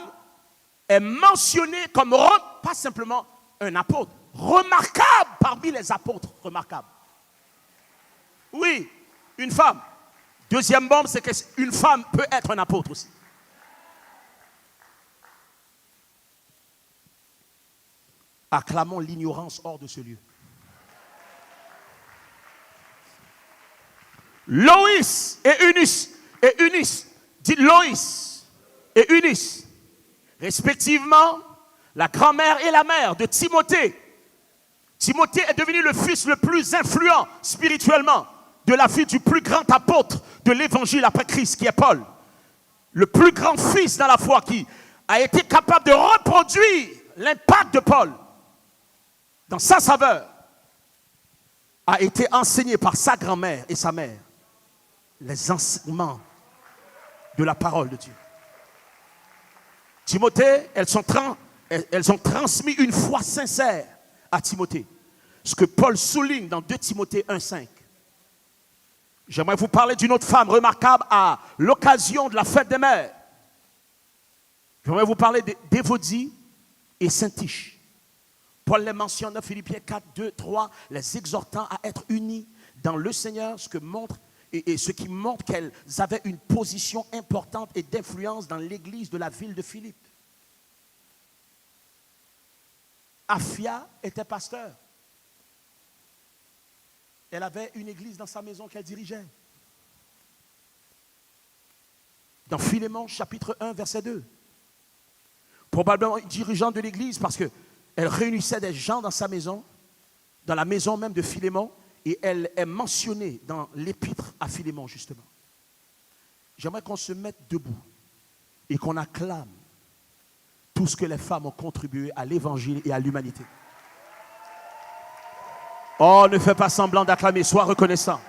est mentionnée comme, pas simplement un apôtre, remarquable parmi les apôtres remarquables. Oui, une femme. Deuxième bombe, c'est qu'une femme peut être un apôtre aussi. Acclamons l'ignorance hors de ce lieu. Loïs et Eunice, dites Loïs et Eunice, respectivement, la grand-mère et la mère de Timothée. Timothée est devenu le fils le plus influent spirituellement de la vie du plus grand apôtre de l'évangile après Christ, qui est Paul. Le plus grand fils dans la foi qui a été capable de reproduire l'impact de Paul dans sa saveur, a été enseigné par sa grand-mère et sa mère les enseignements de la parole de Dieu. Timothée, elles ont transmis une foi sincère à Timothée. Ce que Paul souligne dans 2 Timothée 1:5. J'aimerais vous parler d'une autre femme remarquable à l'occasion de la fête des mères. J'aimerais vous parler d'Évodie et Syntyche. Paul les mentionne dans Philippiens 4:2-3, les exhortant à être unis dans le Seigneur, ce qui montre qu'elles avaient une position importante et d'influence dans l'église de la ville de Philippe. Aphia était pasteur. Elle avait une église dans sa maison qu'elle dirigeait. Dans Philémon, chapitre 1, verset 2. Probablement dirigeante de l'église parce qu'elle réunissait des gens dans sa maison, dans la maison même de Philémon, et elle est mentionnée dans l'épître à Philémon, justement. J'aimerais qu'on se mette debout et qu'on acclame tout ce que les femmes ont contribué à l'évangile et à l'humanité. Oh, ne fais pas semblant d'acclamer, sois reconnaissant.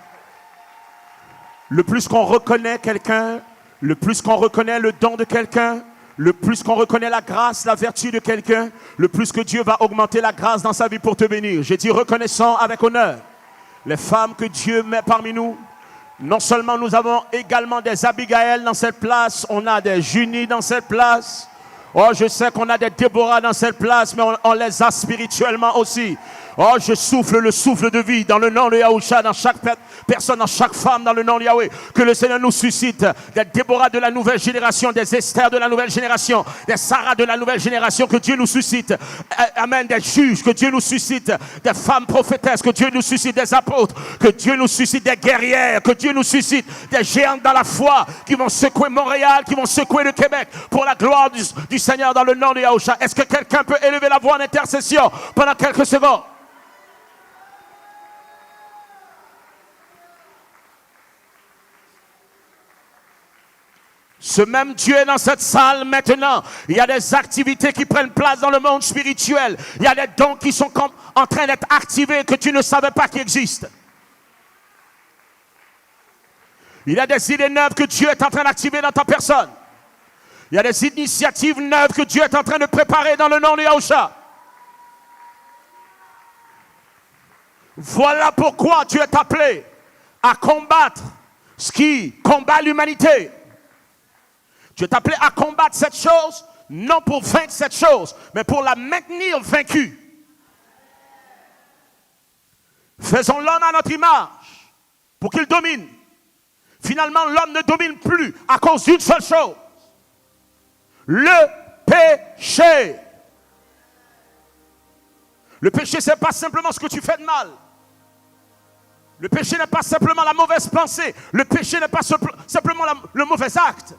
Le plus qu'on reconnaît quelqu'un, le plus qu'on reconnaît le don de quelqu'un, le plus qu'on reconnaît la grâce, la vertu de quelqu'un, le plus que Dieu va augmenter la grâce dans sa vie pour te bénir. J'ai dit reconnaissons avec honneur les femmes que Dieu met parmi nous. Non seulement nous avons également des Abigail dans cette place, on a des Junie dans cette place. Oh, je sais qu'on a des Déborah dans cette place, mais on les a spirituellement aussi. Oh, je souffle le souffle de vie dans le nom de Yahushua, dans chaque personne, dans chaque femme, dans le nom de Yahweh. Que le Seigneur nous suscite des Déborah de la nouvelle génération, des Esther de la nouvelle génération, des Sarah de la nouvelle génération, que Dieu nous suscite. Amen. Des juges, que Dieu nous suscite. Des femmes prophétesses, que Dieu nous suscite. Des apôtres, que Dieu nous suscite. Des guerrières, que Dieu nous suscite. Des géantes dans la foi qui vont secouer Montréal, qui vont secouer le Québec pour la gloire du Seigneur dans le nom de Yahushua. Est-ce que quelqu'un peut élever la voix en intercession pendant quelques secondes? Ce même Dieu est dans cette salle maintenant. Il y a des activités qui prennent place dans le monde spirituel. Il y a des dons qui sont en train d'être activés que tu ne savais pas qu'ils existent. Il y a des idées neuves que Dieu est en train d'activer dans ta personne. Il y a des initiatives neuves que Dieu est en train de préparer dans le nom de Yahushua. Voilà pourquoi tu es appelé à combattre ce qui combat l'humanité. Tu es appelé à combattre cette chose, non pour vaincre cette chose, mais pour la maintenir vaincue. Faisons l'homme à notre image, pour qu'il domine. Finalement, l'homme ne domine plus à cause d'une seule chose. Le péché. Le péché, ce n'est pas simplement ce que tu fais de mal. Le péché n'est pas simplement la mauvaise pensée. Le péché n'est pas simplement le mauvais acte.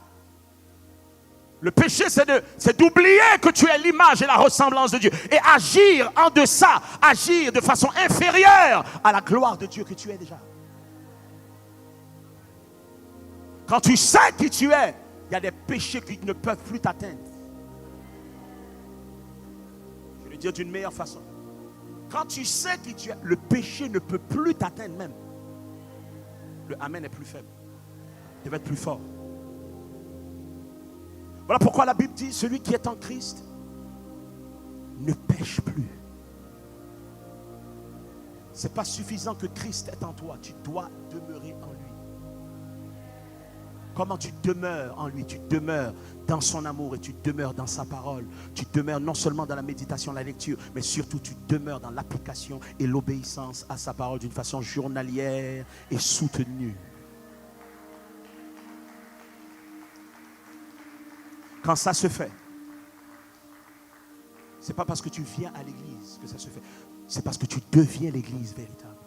Le péché, c'est d'oublier que tu es l'image et la ressemblance de Dieu. Et agir en deçà, agir de façon inférieure à la gloire de Dieu que tu es déjà. Quand tu sais qui tu es, il y a des péchés qui ne peuvent plus t'atteindre. Je vais le dire d'une meilleure façon. Quand tu sais qui tu es, le péché ne peut plus t'atteindre même. Le amen est plus faible. Il devait être plus fort. Voilà pourquoi la Bible dit, celui qui est en Christ ne pêche plus. Ce n'est pas suffisant que Christ est en toi, tu dois demeurer en lui. Comment tu demeures en lui? Tu demeures dans son amour et tu demeures dans sa parole. Tu demeures non seulement dans la méditation, la lecture, mais surtout tu demeures dans l'application et l'obéissance à sa parole d'une façon journalière et soutenue. Quand ça se fait, ce n'est pas parce que tu viens à l'église que ça se fait. C'est parce que tu deviens l'église véritable.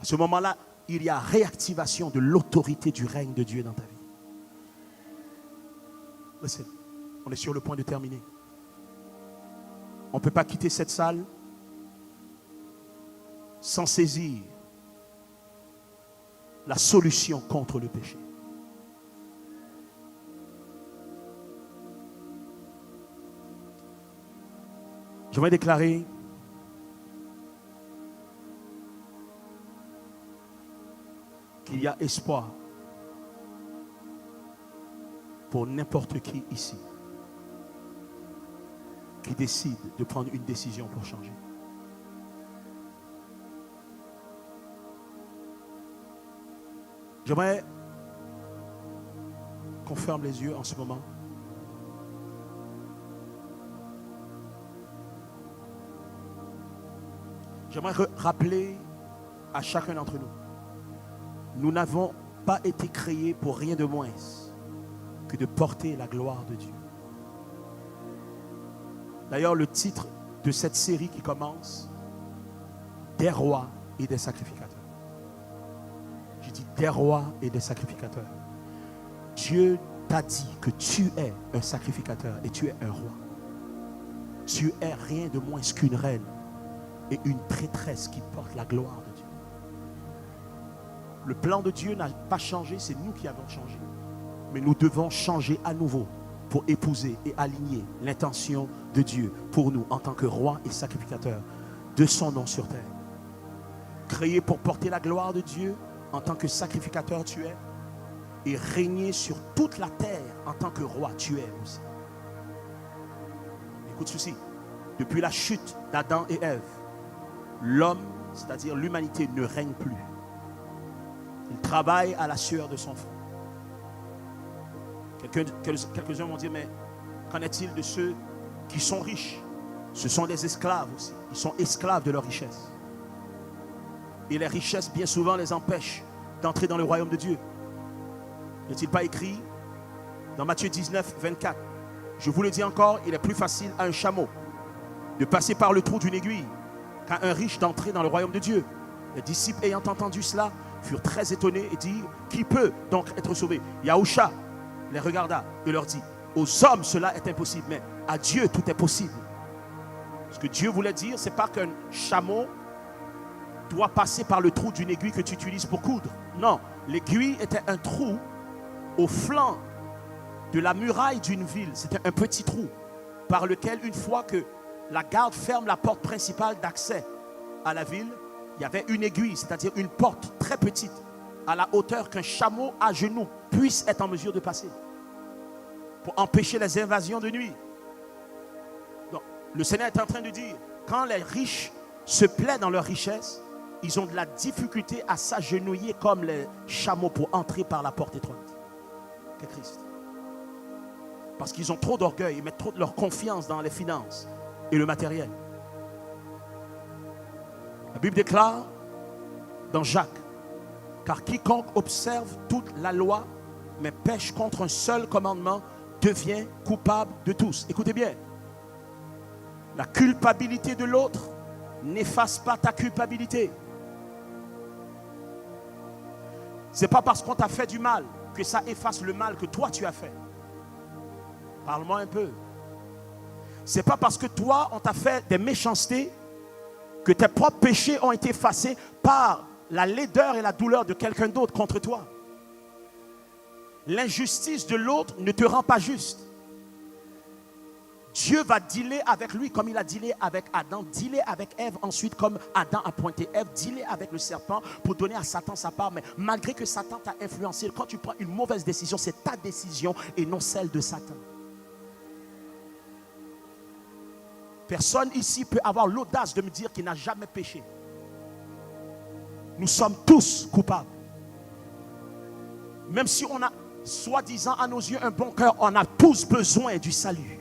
À ce moment-là, il y a réactivation de l'autorité du règne de Dieu dans ta vie. Listen, on est sur le point de terminer. On ne peut pas quitter cette salle sans saisir la solution contre le péché. Je vais déclarer qu'il y a espoir pour n'importe qui ici qui décide de prendre une décision pour changer. J'aimerais qu'on ferme les yeux en ce moment. J'aimerais rappeler à chacun d'entre nous, nous n'avons pas été créés pour rien de moins que de porter la gloire de Dieu. D'ailleurs, le titre de cette série qui commence, des rois et des sacrificateurs. Je dis des rois et des sacrificateurs. Dieu t'a dit que tu es un sacrificateur et tu es un roi. Tu es rien de moins qu'une reine et une prêtresse qui porte la gloire de Dieu. Le plan de Dieu n'a pas changé, c'est nous qui avons changé. Mais nous devons changer à nouveau pour épouser et aligner l'intention de Dieu pour nous en tant que roi et sacrificateur de son nom sur terre. Créé pour porter la gloire de Dieu, en tant que sacrificateur tu es, et régner sur toute la terre en tant que roi tu es aussi. Écoute ceci, depuis la chute d'Adam et Ève, l'homme, c'est-à-dire l'humanité, ne règne plus. Il travaille à la sueur de son front. Quelques-uns vont dire, mais qu'en est-il de ceux qui sont riches? Ce sont des esclaves aussi. Ils sont esclaves de leur richesse. Et les richesses, bien souvent, les empêchent d'entrer dans le royaume de Dieu. N'est-il pas écrit dans Matthieu 19, 24? Je vous le dis encore, il est plus facile à un chameau de passer par le trou d'une aiguille qu'à un riche d'entrer dans le royaume de Dieu. Les disciples, ayant entendu cela, furent très étonnés et dirent, qui peut donc être sauvé? Yahushua les regarda et leur dit, aux hommes cela est impossible, mais à Dieu tout est possible. Ce que Dieu voulait dire, ce n'est pas qu'un chameau doit passer par le trou d'une aiguille que tu utilises pour coudre. Non, l'aiguille était un trou au flanc de la muraille d'une ville. C'était un petit trou par lequel, une fois que la garde ferme la porte principale d'accès à la ville, il y avait une aiguille, c'est-à-dire une porte très petite, à la hauteur qu'un chameau à genoux puisse être en mesure de passer, pour empêcher les invasions de nuit. Donc, le Seigneur est en train de dire, quand les riches se plaient dans leur richesse, ils ont de la difficulté à s'agenouiller comme les chameaux pour entrer par la porte étroite qu'est Christ. Parce qu'ils ont trop d'orgueil, ils mettent trop de leur confiance dans les finances et le matériel. La Bible déclare dans Jacques, car quiconque observe toute la loi mais pêche contre un seul commandement devient coupable de tous. Écoutez bien, la culpabilité de l'autre n'efface pas ta culpabilité. Ce n'est pas parce qu'on t'a fait du mal que ça efface le mal que toi tu as fait. Parle-moi un peu. Ce n'est pas parce que toi on t'a fait des méchancetés que tes propres péchés ont été effacés par la laideur et la douleur de quelqu'un d'autre contre toi. L'injustice de l'autre ne te rend pas juste. Dieu va dealer avec lui comme il a dealé avec Adam, dealer avec Ève ensuite comme Adam a pointé Ève, dealer avec le serpent pour donner à Satan sa part. Mais malgré que Satan t'a influencé, quand tu prends une mauvaise décision, c'est ta décision et non celle de Satan. Personne ici peut avoir l'audace de me dire qu'il n'a jamais péché. Nous sommes tous coupables. Même si on a, soi-disant à nos yeux, un bon cœur, on a tous besoin du salut.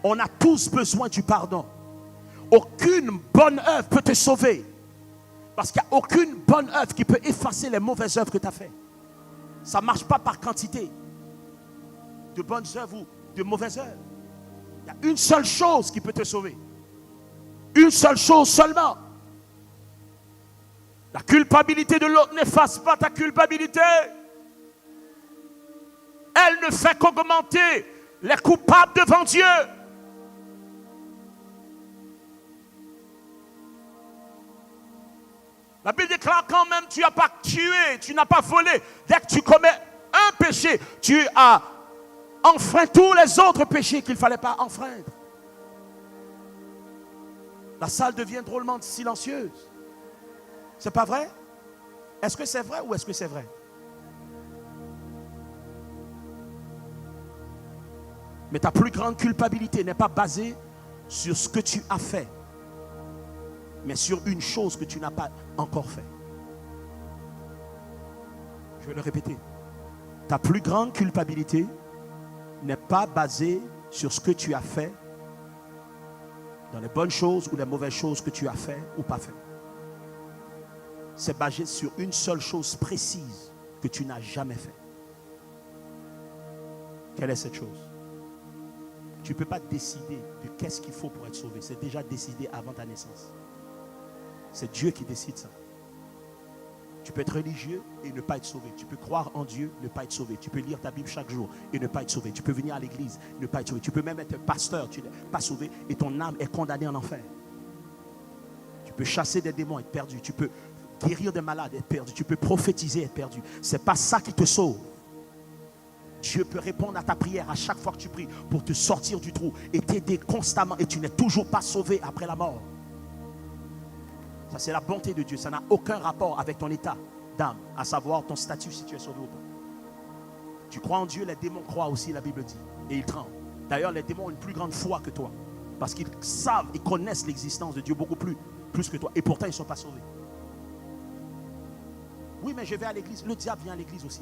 On a tous besoin du pardon. Aucune bonne œuvre peut te sauver. Parce qu'il n'y a aucune bonne œuvre qui peut effacer les mauvaises œuvres que tu as faites. Ça ne marche pas par quantité de bonnes œuvres ou de mauvaises œuvres. Il y a une seule chose qui peut te sauver. Une seule chose seulement. La culpabilité de l'autre n'efface pas ta culpabilité. Elle ne fait qu'augmenter les coupables devant Dieu. La Bible déclare quand même, tu n'as pas tué, tu n'as pas volé. Dès que tu commets un péché, tu as enfreint tous les autres péchés qu'il ne fallait pas enfreindre. La salle devient drôlement silencieuse. C'est pas vrai? Est-ce que c'est vrai ou est-ce que c'est vrai? Mais ta plus grande culpabilité n'est pas basée sur ce que tu as fait, mais sur une chose que tu n'as pas encore fait. Je vais le répéter. Ta plus grande culpabilité n'est pas basée sur ce que tu as fait, dans les bonnes choses ou les mauvaises choses que tu as fait ou pas fait. C'est basé sur une seule chose précise que tu n'as jamais fait. Quelle est cette chose? Tu ne peux pas décider de qu'est-ce qu'il faut pour être sauvé. C'est déjà décidé avant ta naissance. C'est Dieu qui décide ça. Tu peux être religieux et ne pas être sauvé. Tu peux croire en Dieu, ne pas être sauvé. Tu peux lire ta Bible chaque jour et ne pas être sauvé. Tu peux venir à l'église, ne pas être sauvé. Tu peux même être pasteur, tu n'es pas sauvé et ton âme est condamnée en enfer. Tu peux chasser des démons, être perdu. Tu peux guérir des malades, être perdu. Tu peux prophétiser, être perdu. Ce n'est pas ça qui te sauve. Dieu peut répondre à ta prière à chaque fois que tu pries pour te sortir du trou et t'aider constamment et tu n'es toujours pas sauvé après la mort. Ça, c'est la bonté de Dieu. Ça n'a aucun rapport avec ton état d'âme, à savoir ton statut si tu es sauvé ou pas. Tu crois en Dieu, les démons croient aussi, la Bible dit, et ils tremblent. D'ailleurs, les démons ont une plus grande foi que toi, parce qu'ils savent et connaissent l'existence de Dieu beaucoup plus que toi, et pourtant ils ne sont pas sauvés. Oui, mais je vais à l'église. Le diable vient à l'église aussi.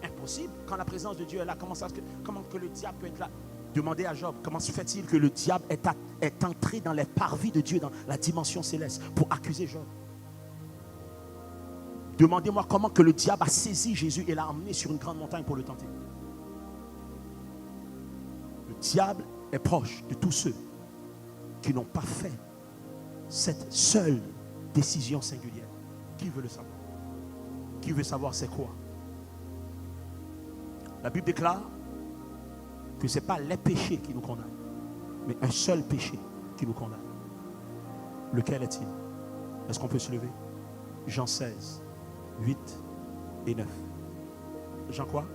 Impossible. Quand la présence de Dieu est là, comment que le diable peut être là? Demandez à Job, comment se fait-il que le diable est entré dans les parvis de Dieu, dans la dimension céleste, pour accuser Job? Demandez-moi comment que le diable a saisi Jésus et l'a emmené sur une grande montagne pour le tenter. Le diable est proche de tous ceux qui n'ont pas fait cette seule décision singulière. Qui veut le savoir? Qui veut savoir c'est quoi? La Bible déclare que ce n'est pas les péchés qui nous condamnent, mais un seul péché qui nous condamne. Lequel est-il? Est-ce qu'on peut se lever? Jean 16, 8 et 9. Jean quoi?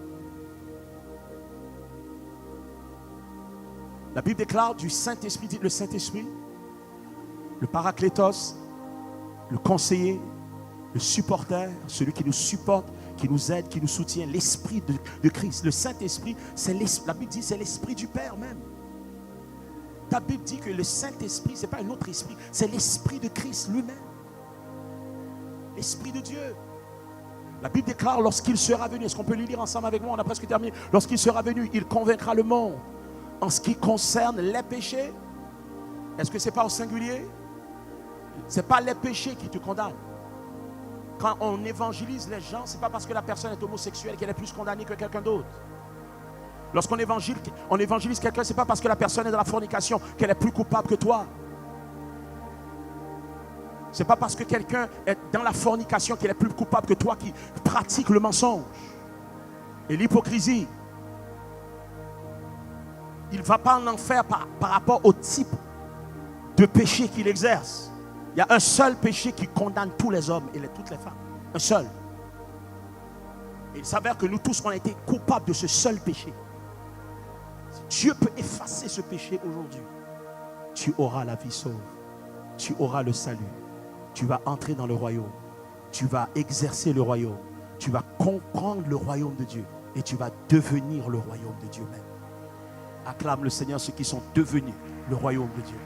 La Bible déclare du Saint-Esprit, dit le Saint-Esprit, le Paraclétos, le conseiller, le supporter, celui qui nous supporte, qui nous aide, qui nous soutient, l'Esprit de Christ. Le Saint-Esprit, la Bible dit c'est l'Esprit du Père même. La Bible dit que le Saint-Esprit, ce n'est pas un autre esprit, c'est l'Esprit de Christ lui-même. L'Esprit de Dieu. La Bible déclare lorsqu'il sera venu, est-ce qu'on peut le lire ensemble avec moi? On a presque terminé. Lorsqu'il sera venu, il convaincra le monde en ce qui concerne les péchés. Est-ce que ce n'est pas au singulier? Ce n'est pas les péchés qui te condamnent. Quand on évangélise les gens, ce n'est pas parce que la personne est homosexuelle qu'elle est plus condamnée que quelqu'un d'autre. Lorsqu'on évangélise quelqu'un, ce n'est pas parce que la personne est dans la fornication qu'elle est plus coupable que toi. Ce n'est pas parce que quelqu'un est dans la fornication qu'elle est plus coupable que toi qui pratique le mensonge et l'hypocrisie. Il ne va pas en enfer par rapport au type de péché qu'il exerce. Il y a un seul péché qui condamne tous les hommes et toutes les femmes. Un seul. Et il s'avère que nous tous, on a été coupables de ce seul péché. Si Dieu peut effacer ce péché aujourd'hui, tu auras la vie sauve. Tu auras le salut. Tu vas entrer dans le royaume. Tu vas exercer le royaume. Tu vas comprendre le royaume de Dieu. Et tu vas devenir le royaume de Dieu même. Acclame le Seigneur ceux qui sont devenus le royaume de Dieu.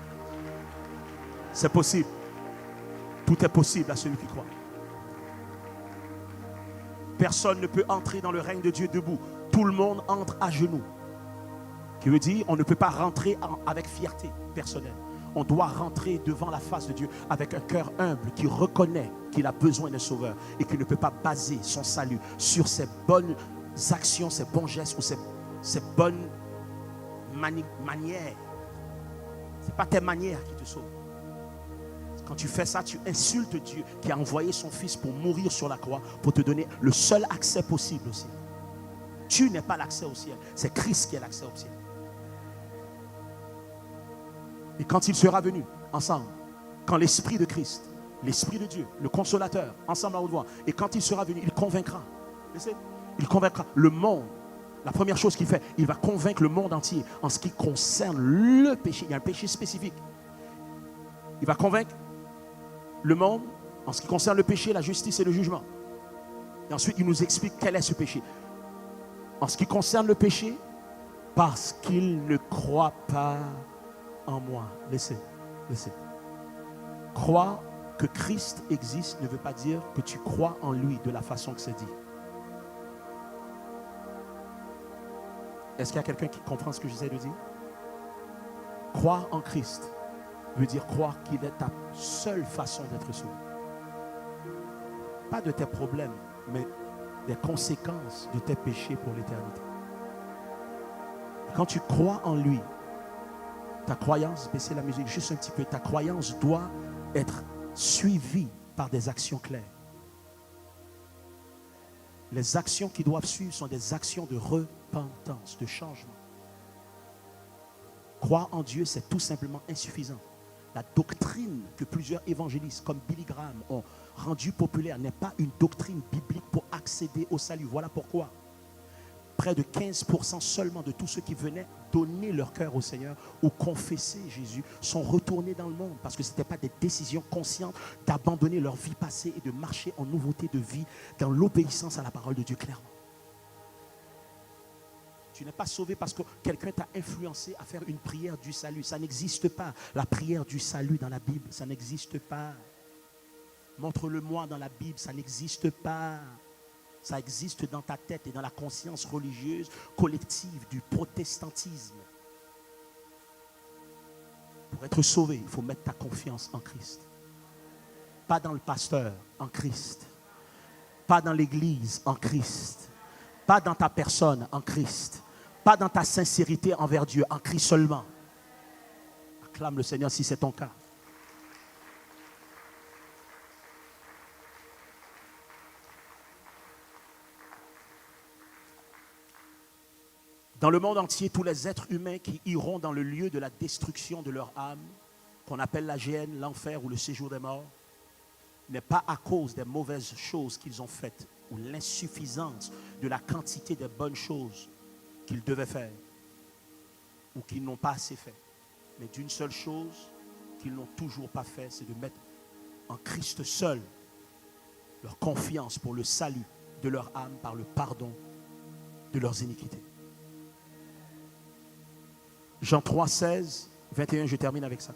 C'est possible. Tout est possible à celui qui croit. Personne ne peut entrer dans le règne de Dieu debout. Tout le monde entre à genoux. Qui veut dire, on ne peut pas rentrer avec fierté personnelle. On doit rentrer devant la face de Dieu avec un cœur humble qui reconnaît qu'il a besoin d'un sauveur et qui ne peut pas baser son salut sur ses bonnes actions, ses bons gestes ou ses bonnes manières. Ce n'est pas tes manières qui te sauvent. Quand tu fais ça, tu insultes Dieu qui a envoyé son Fils pour mourir sur la croix, pour te donner le seul accès possible au ciel. Tu n'es pas l'accès au ciel, c'est Christ qui est l'accès au ciel. Et quand il sera venu, ensemble, quand l'Esprit de Christ, l'Esprit de Dieu, le Consolateur, ensemble à haute voix, et quand il sera venu, il convaincra. Il convaincra le monde. La première chose qu'il fait, il va convaincre le monde entier en ce qui concerne le péché. Il y a un péché spécifique. Il va convaincre le monde en ce qui concerne le péché, la justice et le jugement. Et ensuite, il nous explique quel est ce péché. En ce qui concerne le péché, parce qu'il ne croit pas en moi. Laissez. Croire que Christ existe ne veut pas dire que tu crois en lui de la façon que c'est dit. Est-ce qu'il y a quelqu'un qui comprend ce que j'essaie de dire? Croire en Christ veut dire croire qu'il est ta seule façon d'être sauvé. Pas de tes problèmes, mais des conséquences de tes péchés pour l'éternité. Quand tu crois en lui, ta croyance, baissez la musique juste un petit peu, ta croyance doit être suivie par des actions claires. Les actions qui doivent suivre sont des actions de repentance, de changement. Croire en Dieu, c'est tout simplement insuffisant. La doctrine que plusieurs évangélistes comme Billy Graham ont rendue populaire n'est pas une doctrine biblique pour accéder au salut. Voilà pourquoi près de 15% seulement de tous ceux qui venaient donner leur cœur au Seigneur ou confesser Jésus sont retournés dans le monde parce que ce n'était pas des décisions conscientes d'abandonner leur vie passée et de marcher en nouveauté de vie dans l'obéissance à la parole de Dieu clairement. Tu n'es pas sauvé parce que quelqu'un t'a influencé à faire une prière du salut. Ça n'existe pas. La prière du salut dans la Bible, ça n'existe pas. Montre-le-moi dans la Bible, ça n'existe pas. Ça existe dans ta tête et dans la conscience religieuse collective du protestantisme. Pour être sauvé, il faut mettre ta confiance en Christ. Pas dans le pasteur, en Christ. Pas dans l'église, en Christ. Pas dans ta personne, en Christ. Pas dans ta sincérité envers Dieu, en Christ seulement. Acclame le Seigneur si c'est ton cas. Dans le monde entier, tous les êtres humains qui iront dans le lieu de la destruction de leur âme, qu'on appelle la géhenne, l'enfer ou le séjour des morts, n'est pas à cause des mauvaises choses qu'ils ont faites ou l'insuffisance de la quantité des bonnes choses qu'ils devaient faire ou qu'ils n'ont pas assez fait, mais d'une seule chose qu'ils n'ont toujours pas fait, c'est de mettre en Christ seul leur confiance pour le salut de leur âme par le pardon de leurs iniquités. Jean 3, 16, 21, je termine avec ça.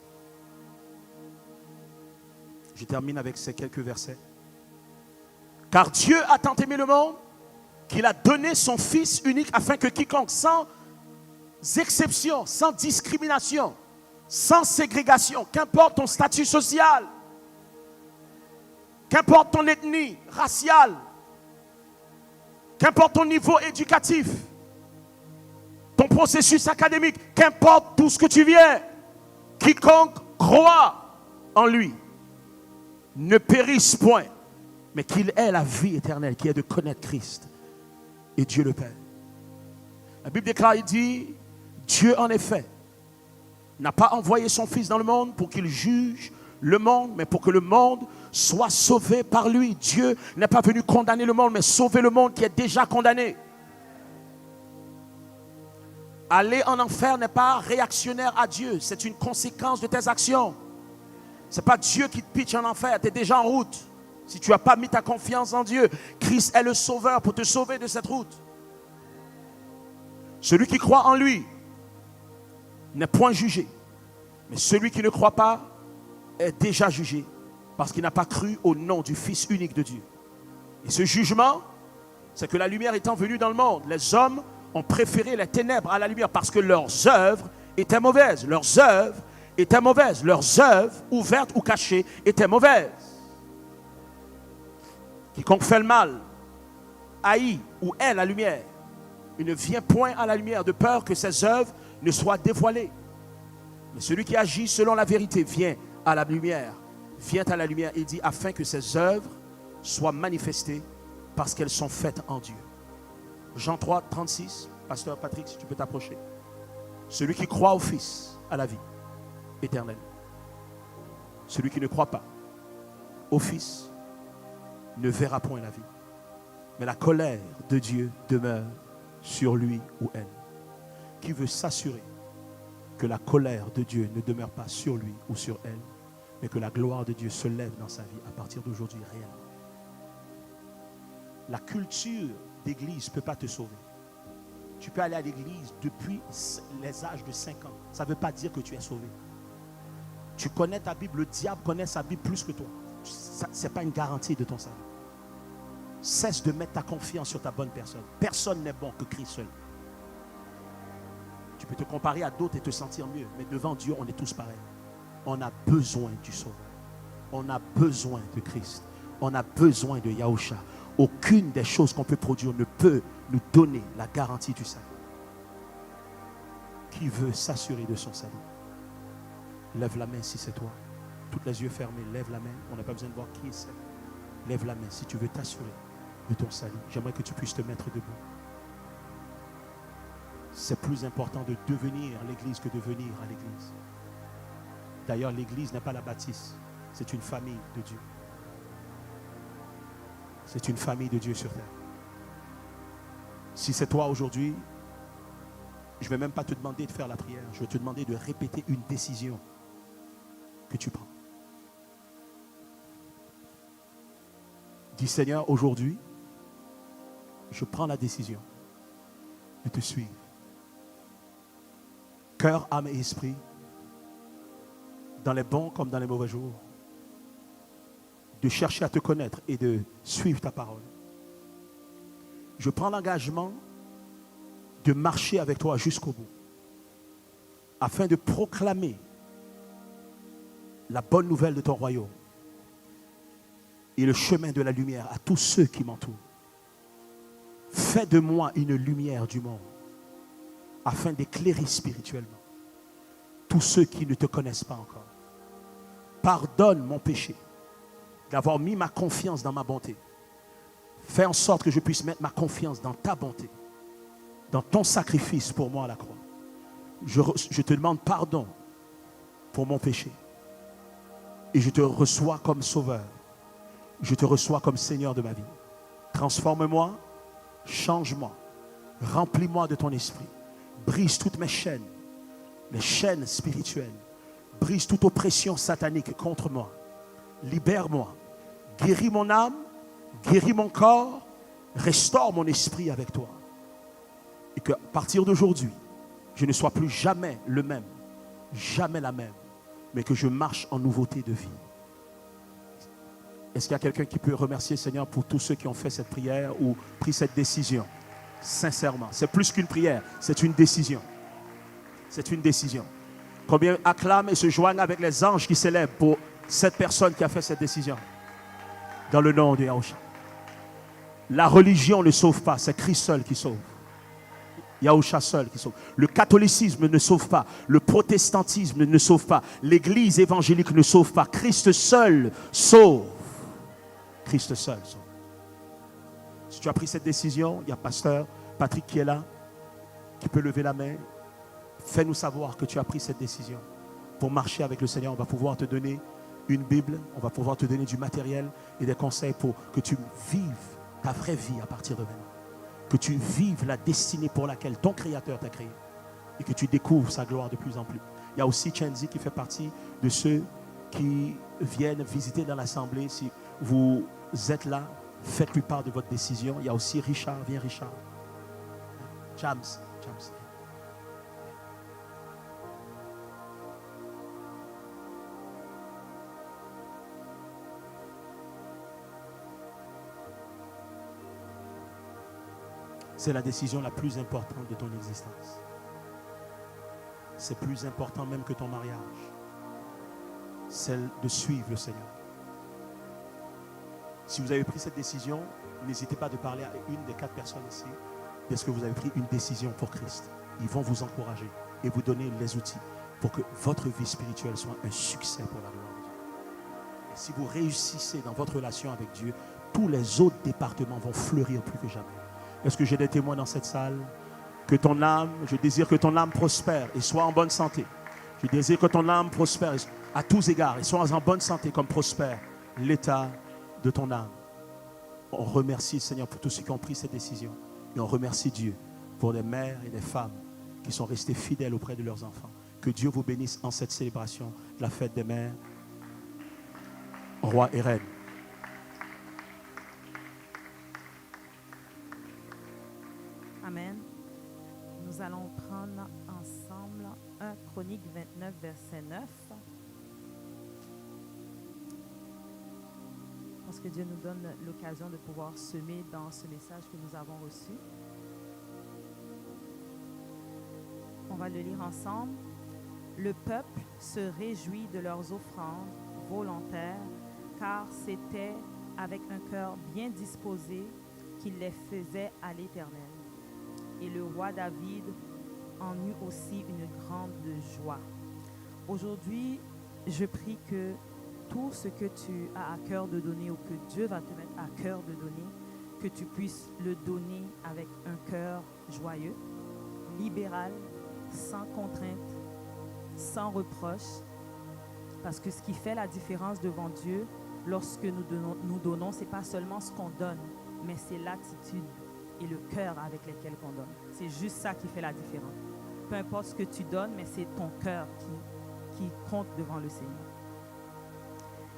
Je termine avec ces quelques versets. Car Dieu a tant aimé le monde qu'il a donné son Fils unique afin que quiconque, sans exception, sans discrimination, sans ségrégation, qu'importe ton statut social, qu'importe ton ethnie raciale, qu'importe ton niveau éducatif, ton processus académique, qu'importe tout ce que tu viens, quiconque croit en lui ne périsse point, mais qu'il ait la vie éternelle, qui est de connaître Christ et Dieu le Père. La Bible déclare, il dit, Dieu en effet n'a pas envoyé son Fils dans le monde pour qu'il juge le monde, mais pour que le monde soit sauvé par lui. Dieu n'est pas venu condamner le monde, mais sauver le monde qui est déjà condamné. Aller en enfer n'est pas réactionnaire à Dieu, c'est une conséquence de tes actions. Ce n'est pas Dieu qui te pitche en enfer, tu es déjà en route. Si tu n'as pas mis ta confiance en Dieu, Christ est le sauveur pour te sauver de cette route. Celui qui croit en lui n'est point jugé, mais celui qui ne croit pas est déjà jugé parce qu'il n'a pas cru au nom du Fils unique de Dieu. Et ce jugement, c'est que la lumière étant venue dans le monde, les hommes ont préféré les ténèbres à la lumière parce que leurs œuvres étaient mauvaises. Leurs œuvres étaient mauvaises. Leurs œuvres, ouvertes ou cachées, étaient mauvaises. Quiconque fait le mal, haït ou hait la lumière, il ne vient point à la lumière de peur que ses œuvres ne soient dévoilées. Mais celui qui agit selon la vérité vient à la lumière. Vient à la lumière, il dit, afin que ses œuvres soient manifestées parce qu'elles sont faites en Dieu. Jean 3, 36, Pasteur Patrick, si tu peux t'approcher. Celui qui croit au Fils a la vie éternelle. Celui qui ne croit pas au Fils ne verra point la vie. Mais la colère de Dieu demeure sur lui ou elle. Qui veut s'assurer que la colère de Dieu ne demeure pas sur lui ou sur elle, mais que la gloire de Dieu se lève dans sa vie à partir d'aujourd'hui réellement. La culture d'église ne peut pas te sauver. Tu peux aller à l'église depuis les âges de 5 ans. Ça ne veut pas dire que tu es sauvé. Tu connais ta Bible, le diable connaît sa Bible plus que toi. Ce n'est pas une garantie de ton salut. Cesse de mettre ta confiance sur ta bonne personne. Personne n'est bon que Christ seul. Tu peux te comparer à d'autres et te sentir mieux, mais devant Dieu, on est tous pareils. On a besoin du Sauveur. On a besoin de Christ. On a besoin de Yahushua. Aucune des choses qu'on peut produire ne peut nous donner la garantie du salut. Qui veut s'assurer de son salut? Lève la main si c'est toi. Tous les yeux fermés, lève la main. On n'a pas besoin de voir qui c'est. Lève la main si tu veux t'assurer de ton salut. J'aimerais que tu puisses te mettre debout. C'est plus important de devenir l'église que de venir à l'église. D'ailleurs, l'église n'est pas la bâtisse. C'est une famille de Dieu. C'est une famille de Dieu sur terre. Si c'est toi aujourd'hui, je ne vais même pas te demander de faire la prière. Je vais te demander de répéter une décision que tu prends. Dis Seigneur, aujourd'hui, je prends la décision de te suivre. Cœur, âme et esprit, dans les bons comme dans les mauvais jours, de chercher à te connaître et de suivre ta parole. Je prends l'engagement de marcher avec toi jusqu'au bout, afin de proclamer la bonne nouvelle de ton royaume et le chemin de la lumière à tous ceux qui m'entourent. Fais de moi une lumière du monde, afin d'éclairer spirituellement tous ceux qui ne te connaissent pas encore. Pardonne mon péché d'avoir mis ma confiance dans ma bonté. Fais en sorte que je puisse mettre ma confiance dans ta bonté, dans ton sacrifice pour moi à la croix. Je te demande pardon pour mon péché. Et je te reçois comme sauveur. Je te reçois comme Seigneur de ma vie. Transforme-moi, change-moi, remplis-moi de ton esprit. Brise toutes mes chaînes, les chaînes spirituelles. Brise toute oppression satanique contre moi. Libère-moi, guéris mon âme, guéris mon corps, restaure mon esprit avec toi. Et qu'à partir d'aujourd'hui, je ne sois plus jamais le même, jamais la même, mais que je marche en nouveauté de vie. Est-ce qu'il y a quelqu'un qui peut remercier Seigneur pour tous ceux qui ont fait cette prière ou pris cette décision? Sincèrement, c'est plus qu'une prière, c'est une décision. C'est une décision. Combien acclament et se joignent avec les anges qui s'élèvent pour cette personne qui a fait cette décision? Dans le nom de Yahushua. La religion ne sauve pas, c'est Christ seul qui sauve. Yahushua seul qui sauve. Le catholicisme ne sauve pas. Le protestantisme ne sauve pas. L'église évangélique ne sauve pas. Christ seul sauve. Christ seul sauve. Si tu as pris cette décision, il y a pasteur Patrick qui est là, qui peut lever la main. Fais-nous savoir que tu as pris cette décision. Pour marcher avec le Seigneur, on va pouvoir te donner une Bible, on va pouvoir te donner du matériel et des conseils pour que tu vives ta vraie vie à partir de maintenant. Que tu vives la destinée pour laquelle ton Créateur t'a créé et que tu découvres sa gloire de plus en plus. Il y a aussi Chenzi qui fait partie de ceux qui viennent visiter dans l'assemblée. Si vous êtes là, faites-lui part de votre décision. Il y a aussi Richard, viens Richard. James. C'est la décision la plus importante de ton existence. C'est plus important même que ton mariage. Celle de suivre le Seigneur. Si vous avez pris cette décision, n'hésitez pas de parler à une des 4 personnes ici. Est-ce que vous avez pris une décision pour Christ? Ils vont vous encourager et vous donner les outils pour que votre vie spirituelle soit un succès pour la gloire de Dieu. Et si vous réussissez dans votre relation avec Dieu, tous les autres départements vont fleurir plus que jamais. Est-ce que j'ai des témoins dans cette salle? Que ton âme, je désire que ton âme prospère et soit en bonne santé. Je désire que ton âme prospère à tous égards et soit en bonne santé comme prospère l'état de ton âme. On remercie le Seigneur pour tous ceux qui ont pris cette décision. Et on remercie Dieu pour les mères et les femmes qui sont restées fidèles auprès de leurs enfants. Que Dieu vous bénisse en cette célébration de la fête des mères, rois et reines. Amen. Nous allons prendre ensemble 1 Chronique 29, verset 9. Parce que Dieu nous donne l'occasion de pouvoir semer dans ce message que nous avons reçu. On va le lire ensemble. Le peuple se réjouit de leurs offrandes volontaires, car c'était avec un cœur bien disposé qu'il les faisait à l'Éternel. Et le roi David en eut aussi une grande joie. Aujourd'hui, je prie que tout ce que tu as à cœur de donner ou que Dieu va te mettre à cœur de donner, que tu puisses le donner avec un cœur joyeux, libéral, sans contrainte, sans reproche. Parce que ce qui fait la différence devant Dieu, lorsque nous donnons, ce n'est pas seulement ce qu'on donne, mais c'est l'attitude et le cœur avec lequel on donne. C'est juste ça qui fait la différence. Peu importe ce que tu donnes, mais c'est ton cœur qui compte devant le Seigneur.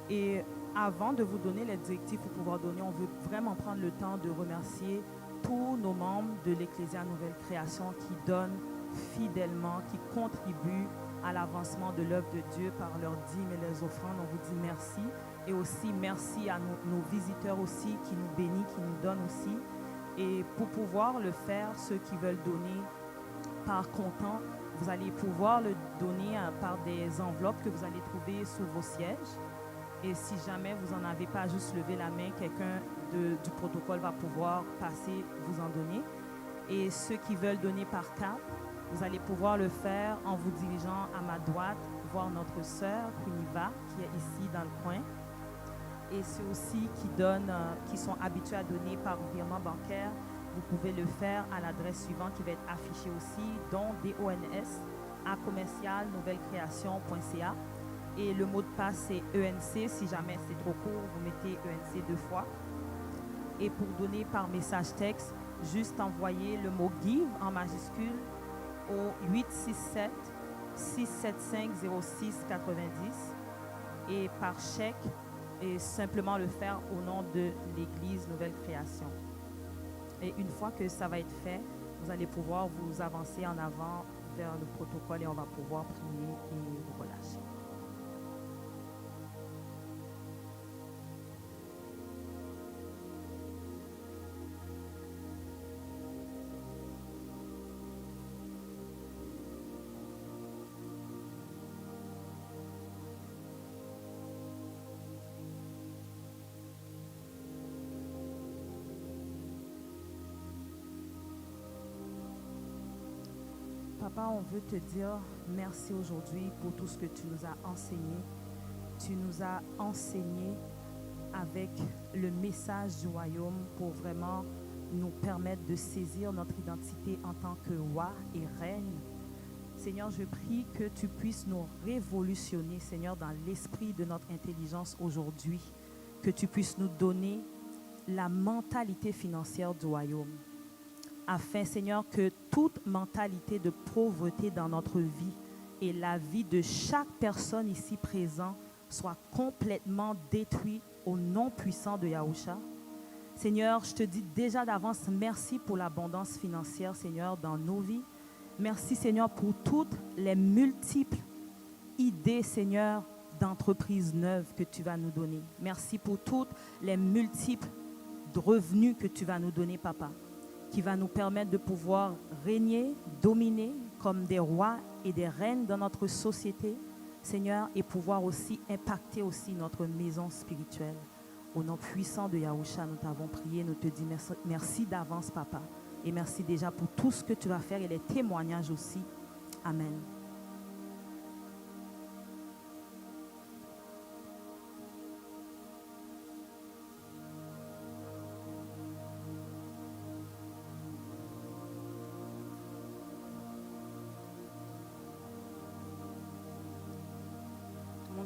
Et avant de vous donner les directives pour pouvoir donner, on veut vraiment prendre le temps de remercier tous nos membres de l'Ecclésia Nouvelle Création qui donnent fidèlement, qui contribuent à l'avancement de l'œuvre de Dieu par leurs dîmes et leurs offrandes. On vous dit merci. Et aussi merci à nos visiteurs aussi qui nous bénissent, qui nous donnent aussi. Et pour pouvoir le faire, ceux qui veulent donner par comptant, vous allez pouvoir le donner par des enveloppes que vous allez trouver sous vos sièges. Et si jamais vous n'en avez pas, juste lever la main, quelqu'un du protocole va pouvoir passer, vous en donner. Et ceux qui veulent donner par carte, vous allez pouvoir le faire en vous dirigeant à ma droite, voir notre sœur Kuniva qui est ici dans le coin. Et ceux aussi qui donnent, qui sont habitués à donner par virement bancaire, vous pouvez le faire à l'adresse suivante qui va être affichée aussi, dont dons@commercial-nouvellecreation.ca. Et le mot de passe, c'est ENC. Si jamais c'est trop court, vous mettez ENC 2 fois. Et pour donner par message texte, juste envoyer le mot GIVE en majuscule au 867-675-0690 et par chèque, et simplement le faire au nom de l'Église Nouvelle Création. Et une fois que ça va être fait, vous allez pouvoir vous avancer en avant vers le protocole et on va pouvoir prier et vous relâcher. Papa, on veut te dire merci aujourd'hui pour tout ce que tu nous as enseigné. Tu nous as enseigné avec le message du royaume pour vraiment nous permettre de saisir notre identité en tant que roi et reine. Seigneur, je prie que tu puisses nous révolutionner, Seigneur, dans l'esprit de notre intelligence aujourd'hui. Que tu puisses nous donner la mentalité financière du royaume. Afin, Seigneur, que toute mentalité de pauvreté dans notre vie et la vie de chaque personne ici présente soit complètement détruite au nom puissant de Yahusha. Seigneur, je te dis déjà d'avance merci pour l'abondance financière, Seigneur, dans nos vies. Merci, Seigneur, pour toutes les multiples idées, Seigneur, d'entreprises neuves que tu vas nous donner. Merci pour toutes les multiples revenus que tu vas nous donner, Papa, qui va nous permettre de pouvoir régner, dominer comme des rois et des reines dans notre société, Seigneur, et pouvoir aussi impacter aussi notre maison spirituelle. Au nom puissant de Yahusha, nous t'avons prié, nous te disons merci d'avance, Papa, et merci déjà pour tout ce que tu vas faire et les témoignages aussi. Amen.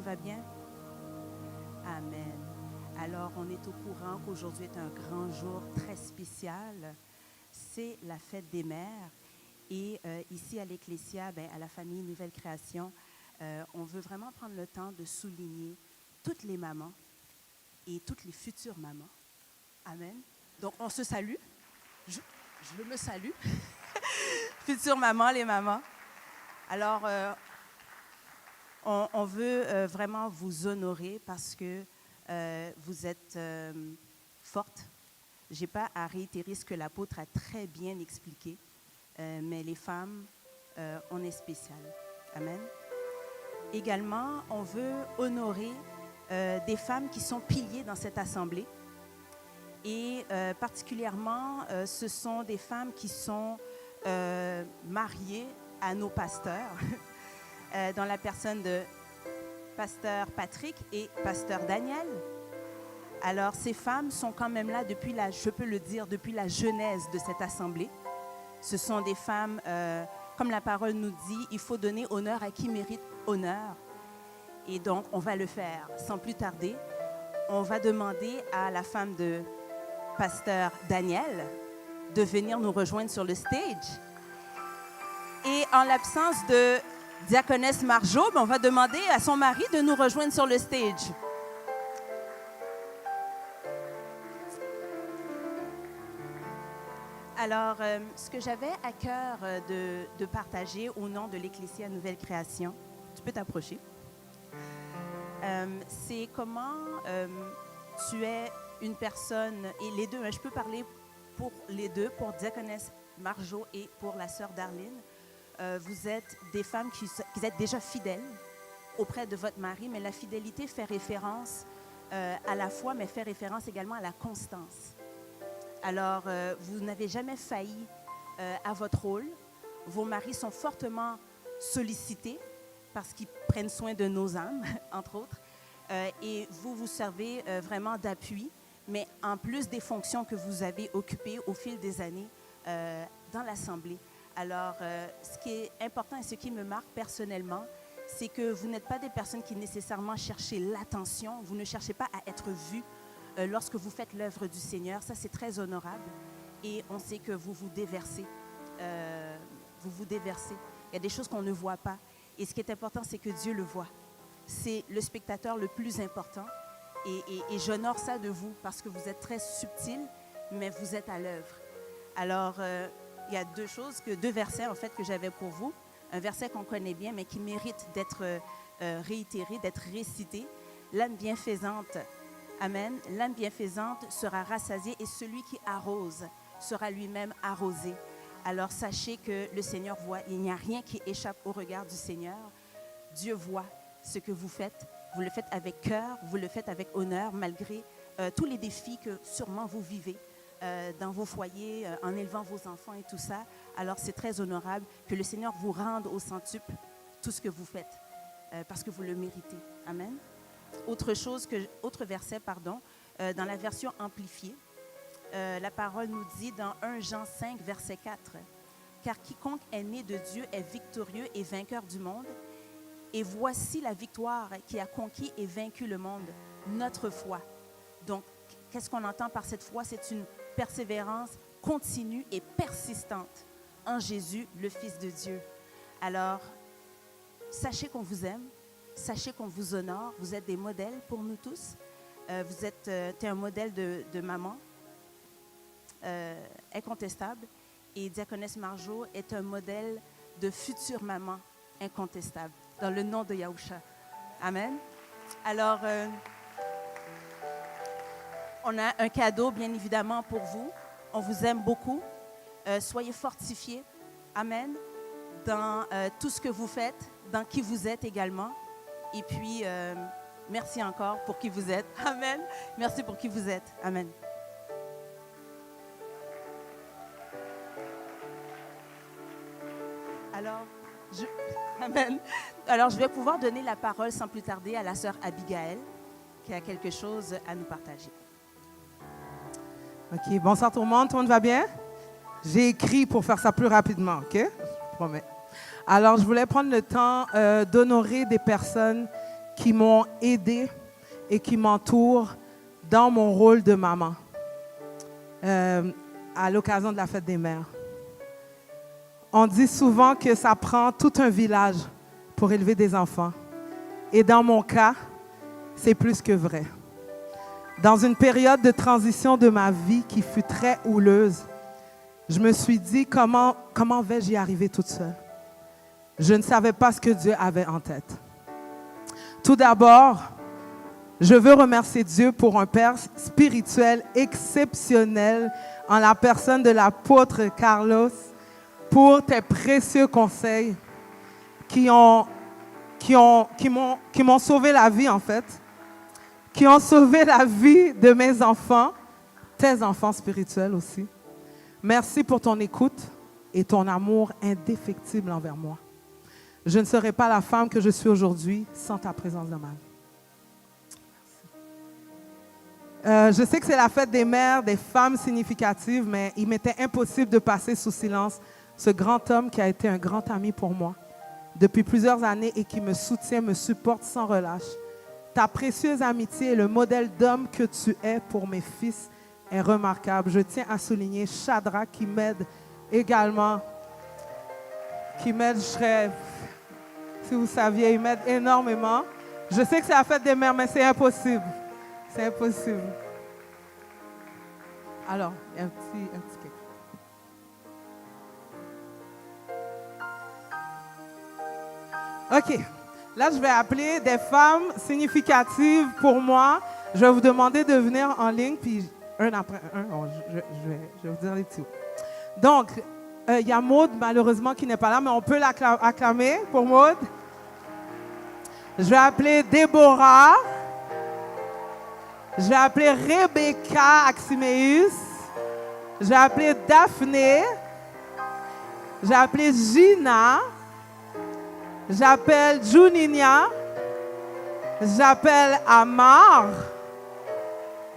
Va bien? Amen. Alors, on est au courant qu'aujourd'hui est un grand jour très spécial. C'est la fête des mères. Et ici à l'Ecclésia, à la famille Nouvelle Création, on veut vraiment prendre le temps de souligner toutes les mamans et toutes les futures mamans. Amen. Donc, on se salue. Je me salue. Futures mamans, les mamans. Alors, on veut vraiment vous honorer parce que vous êtes fortes. Je n'ai pas à réitérer ce que l'apôtre a très bien expliqué, mais les femmes, on est spéciales. Amen. Également, on veut honorer des femmes qui sont piliers dans cette assemblée. Et particulièrement, ce sont des femmes qui sont mariées à nos pasteurs. Dans la personne de pasteur Patrick et pasteur Daniel. Alors, ces femmes sont quand même là depuis je peux le dire, depuis la genèse de cette assemblée. Ce sont des femmes, comme la parole nous dit, il faut donner honneur à qui mérite honneur. Et donc, on va le faire sans plus tarder. On va demander à la femme de pasteur Daniel de venir nous rejoindre sur le stage. Et en l'absence de diaconesse Marjo, on va demander à son mari de nous rejoindre sur le stage. Alors, ce que j'avais à cœur de partager au nom de l'Ecclésia Nouvelle Création, tu peux t'approcher, c'est comment tu es une personne, et les deux, je peux parler pour les deux, pour diaconesse Marjo et pour la sœur Darlene. Vous êtes des femmes qui êtes déjà fidèles auprès de votre mari, mais la fidélité fait référence à la foi, mais fait référence également à la constance. Alors, vous n'avez jamais failli à votre rôle. Vos maris sont fortement sollicités parce qu'ils prennent soin de nos âmes, entre autres. Et vous vous servez vraiment d'appui, mais en plus des fonctions que vous avez occupées au fil des années dans l'Assemblée. Alors, ce qui est important et ce qui me marque personnellement, c'est que vous n'êtes pas des personnes qui nécessairement cherchez l'attention. Vous ne cherchez pas à être vues lorsque vous faites l'œuvre du Seigneur. Ça, c'est très honorable. Et on sait que vous vous déversez. Il y a des choses qu'on ne voit pas. Et ce qui est important, c'est que Dieu le voit. C'est le spectateur le plus important. Et j'honore ça de vous parce que vous êtes très subtil, mais vous êtes à l'œuvre. Alors, il y a deux versets en fait que j'avais pour vous. Un verset qu'on connaît bien, mais qui mérite d'être réitéré, d'être récité. L'âme bienfaisante, amen, l'âme bienfaisante sera rassasiée et celui qui arrose sera lui-même arrosé. Alors sachez que le Seigneur voit, il n'y a rien qui échappe au regard du Seigneur. Dieu voit ce que vous faites. Vous le faites avec cœur, vous le faites avec honneur, malgré tous les défis que sûrement vous vivez dans vos foyers, en élevant vos enfants et tout ça. Alors, c'est très honorable que le Seigneur vous rende au centuple tout ce que vous faites, parce que vous le méritez. Amen. Autre verset, dans la version amplifiée, la parole nous dit dans 1 Jean 5, verset 4, « Car quiconque est né de Dieu est victorieux et vainqueur du monde. Et voici la victoire qui a conquis et vaincu le monde, notre foi. » Donc, qu'est-ce qu'on entend par cette foi? C'est une persévérance continue et persistante en Jésus, le Fils de Dieu. Alors, sachez qu'on vous aime, sachez qu'on vous honore. Vous êtes des modèles pour nous tous. Vous êtes un modèle de maman incontestable. Et diaconesse Marjo est un modèle de future maman incontestable. Dans le nom de Yahushua. Amen. Alors, on a un cadeau, bien évidemment, pour vous. On vous aime beaucoup. Soyez fortifiés. Amen. Dans tout ce que vous faites, dans qui vous êtes également. Et puis, merci encore pour qui vous êtes. Amen. Merci pour qui vous êtes. Amen. Amen. Alors, je vais pouvoir donner la parole sans plus tarder à la sœur Abigail, qui a quelque chose à nous partager. OK, bonsoir tout le monde va bien? J'ai écrit pour faire ça plus rapidement, OK? Je promets. Alors, je voulais prendre le temps d'honorer des personnes qui m'ont aidé et qui m'entourent dans mon rôle de maman à l'occasion de la fête des mères. On dit souvent que ça prend tout un village pour élever des enfants. Et dans mon cas, c'est plus que vrai. Dans une période de transition de ma vie qui fut très houleuse, je me suis dit comment vais-je y arriver toute seule? Je ne savais pas ce que Dieu avait en tête. Tout d'abord, je veux remercier Dieu pour un père spirituel exceptionnel en la personne de l'apôtre Carlos, pour tes précieux conseils qui m'ont sauvé la vie, en fait, qui ont sauvé la vie de mes enfants, tes enfants spirituels aussi. Merci pour ton écoute et ton amour indéfectible envers moi. Je ne serais pas la femme que je suis aujourd'hui sans ta présence dans ma vie. Je sais que c'est la fête des mères, des femmes significatives, mais il m'était impossible de passer sous silence ce grand homme qui a été un grand ami pour moi depuis plusieurs années et qui me soutient, me supporte sans relâche. Ta précieuse amitié est le modèle d'homme que tu es pour mes fils est remarquable. Je tiens à souligner Shadrach qui m'aide également. Qui m'aide, si vous saviez, il m'aide énormément. Je sais que c'est la fête des mères, mais c'est impossible. C'est impossible. Alors, un petit cake. OK. Là, je vais appeler des femmes significatives pour moi. Je vais vous demander de venir en ligne, puis un après un, je vais vous dire les petits mots. Donc, il y a Maud, malheureusement, qui n'est pas là, mais on peut l'acclamer pour Maud. Je vais appeler Déborah. Je vais appeler Rebecca Aximeus. Je vais appeler Daphné. Je vais appeler Gina. J'appelle Juninia. J'appelle Amar.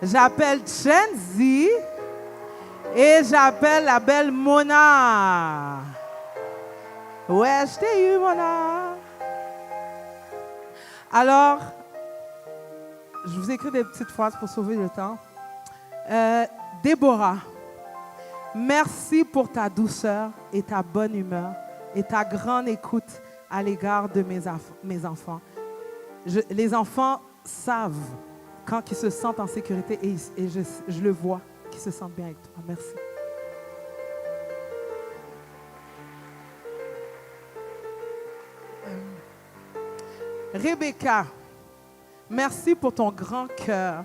J'appelle Chenzi. Et j'appelle la belle Mona. Ouais, je t'ai eu, Mona. Alors, je vous écris des petites phrases pour sauver le temps. Déborah, merci pour ta douceur et ta bonne humeur et ta grande écoute à l'égard de mes enfants. Les enfants savent quand ils se sentent en sécurité et je le vois, qu'ils se sentent bien avec toi. Merci. Rebecca, merci pour ton grand cœur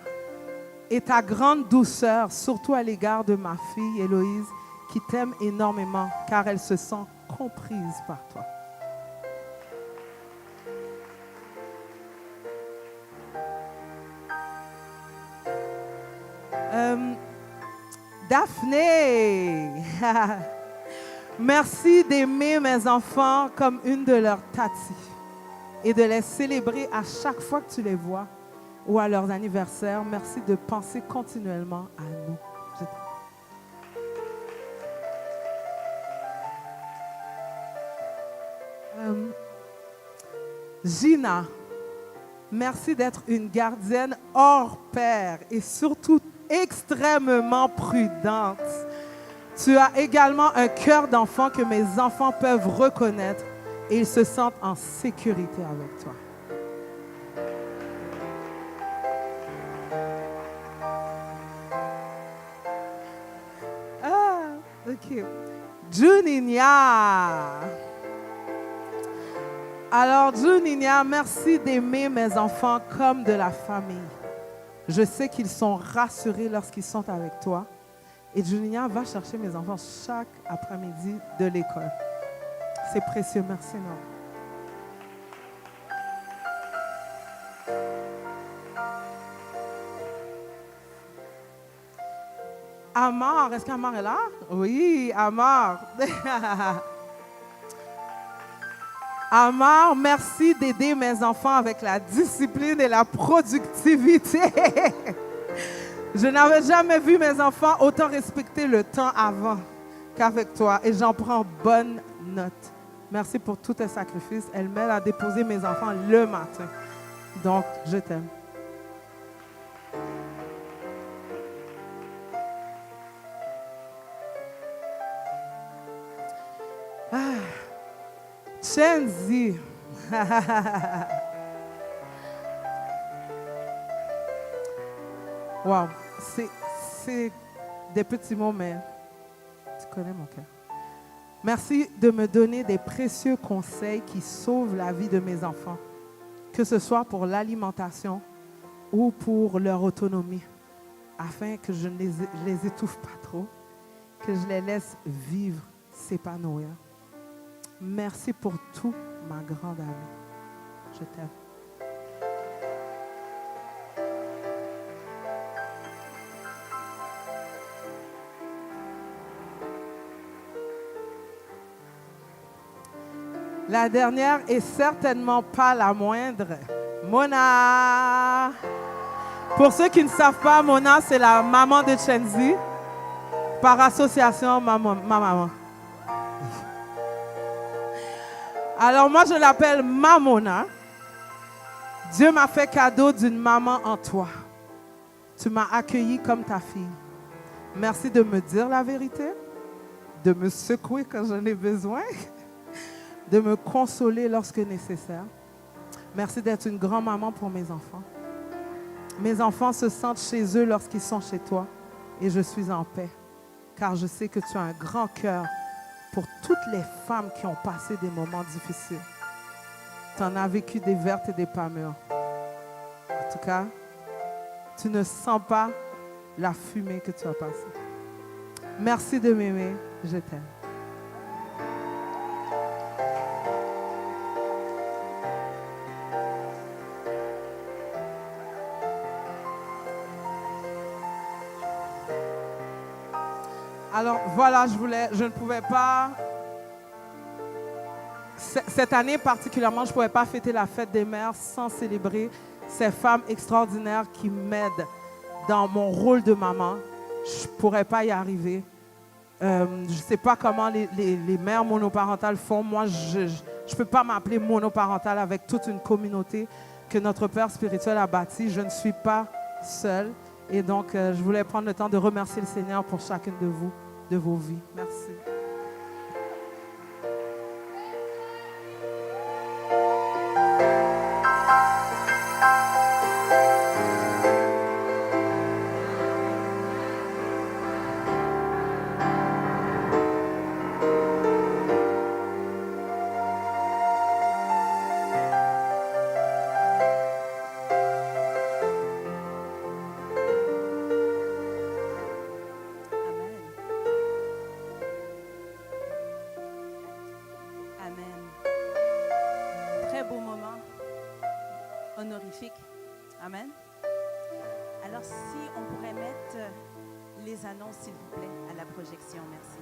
et ta grande douceur, surtout à l'égard de ma fille Héloïse, qui t'aime énormément car elle se sent comprise par toi. Daphné, merci d'aimer mes enfants comme une de leurs tatis et de les célébrer à chaque fois que tu les vois ou à leurs anniversaires. Merci de penser continuellement à nous. Gina, merci d'être une gardienne hors pair et surtout extrêmement prudente. Tu as également un cœur d'enfant que mes enfants peuvent reconnaître et ils se sentent en sécurité avec toi. Ah, ok. Juninia. Alors, Juninia, merci d'aimer mes enfants comme de la famille. Je sais qu'ils sont rassurés lorsqu'ils sont avec toi. Et Juninia va chercher mes enfants chaque après-midi de l'école. C'est précieux. Merci, non. Amar, est-ce qu'Amar est là? Oui, Amar. Amar, merci d'aider mes enfants avec la discipline et la productivité. Je n'avais jamais vu mes enfants autant respecter le temps avant qu'avec toi et j'en prends bonne note. Merci pour tous tes sacrifices. Elle m'aide à déposer mes enfants le matin. Donc, je t'aime. Chenzi. Wow, c'est des petits mots, mais tu connais mon cœur. Merci de me donner des précieux conseils qui sauvent la vie de mes enfants, que ce soit pour l'alimentation ou pour leur autonomie, afin que je ne les étouffe pas trop, que je les laisse vivre, s'épanouir. Merci pour tout, ma grande amie. Je t'aime. La dernière est certainement pas la moindre. Mona. Pour ceux qui ne savent pas, Mona, c'est la maman de Chenzi. Par association, ma maman. Alors moi, je l'appelle Mamona. Dieu m'a fait cadeau d'une maman en toi. Tu m'as accueilli comme ta fille. Merci de me dire la vérité, de me secouer quand j'en ai besoin, de me consoler lorsque nécessaire. Merci d'être une grand-maman pour mes enfants. Mes enfants se sentent chez eux lorsqu'ils sont chez toi et je suis en paix, car je sais que tu as un grand cœur pour toutes les femmes qui ont passé des moments difficiles. Tu en as vécu des vertes et des pas mûres. En tout cas, tu ne sens pas la fumée que tu as passée. Merci de m'aimer, je t'aime. Alors voilà, je ne pouvais pas, cette année particulièrement, je ne pouvais pas fêter la fête des mères sans célébrer ces femmes extraordinaires qui m'aident dans mon rôle de maman. Je ne pourrais pas y arriver. Je ne sais pas comment les mères monoparentales font. Moi, je ne peux pas m'appeler monoparentale avec toute une communauté que notre Père spirituel a bâtie. Je ne suis pas seule. Et donc, je voulais prendre le temps de remercier le Seigneur pour chacune de vous, de vos vies. Merci. Honorifique. Amen. Alors, si on pourrait mettre les annonces, s'il vous plaît, à la projection. Merci.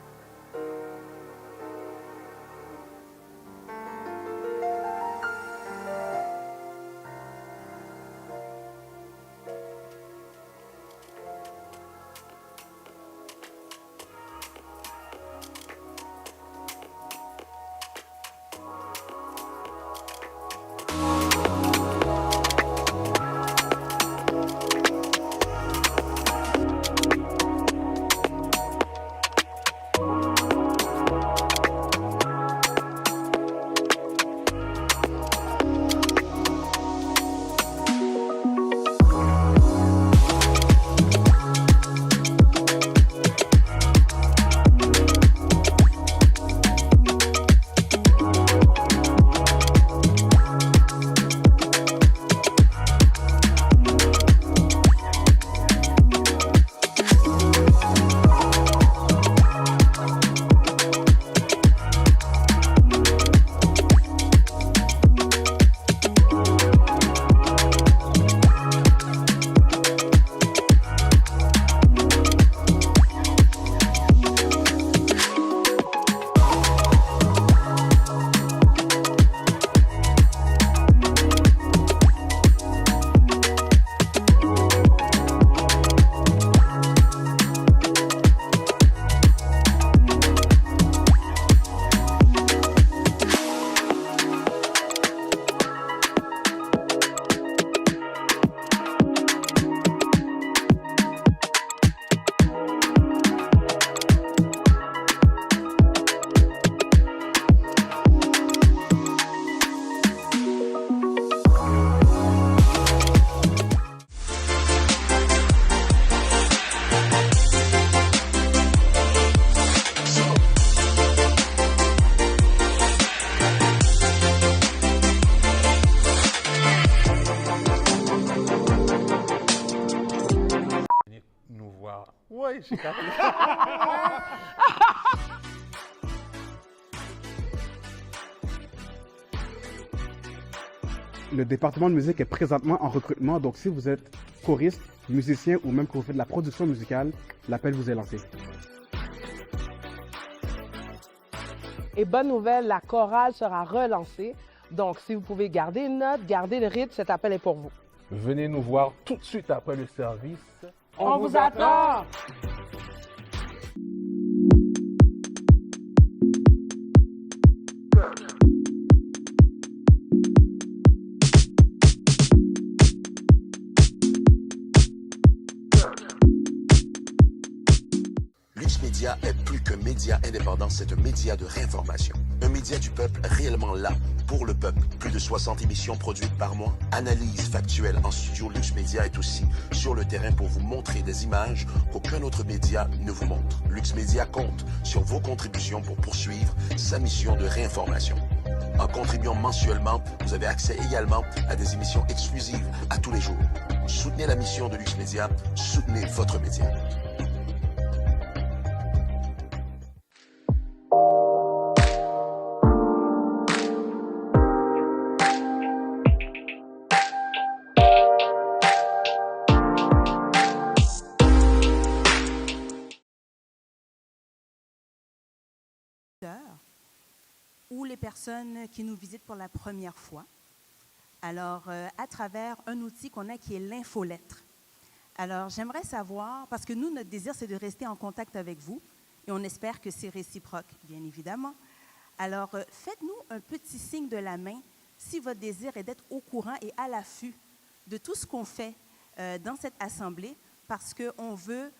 Oui, j'ai capté. Le département de musique est présentement en recrutement, donc si vous êtes choriste, musicien ou même que vous faites de la production musicale, l'appel vous est lancé. Et bonne nouvelle, la chorale sera relancée. Donc, si vous pouvez garder une note, garder le rythme, cet appel est pour vous. Venez nous voir tout de suite après le service. On vous attend! Lux Média est plus qu'un média indépendant, c'est un média de réinformation. Un média du peuple réellement là, pour le peuple. Plus de 60 émissions produites par mois. Analyse factuelle en studio. Lux Média est aussi sur le terrain pour vous montrer des images qu'aucun autre média ne vous montre. Lux Média compte sur vos contributions pour poursuivre sa mission de réinformation. En contribuant mensuellement, vous avez accès également à des émissions exclusives à tous les jours. Soutenez la mission de Lux Média, soutenez votre média. Ou les personnes qui nous visitent pour la première fois. Alors, à travers un outil qu'on a qui est l'infolettre. Alors, j'aimerais savoir, parce que nous, notre désir, c'est de rester en contact avec vous, et on espère que c'est réciproque, bien évidemment. Alors, faites-nous un petit signe de la main si votre désir est d'être au courant et à l'affût de tout ce qu'on fait dans cette assemblée, parce qu'on veut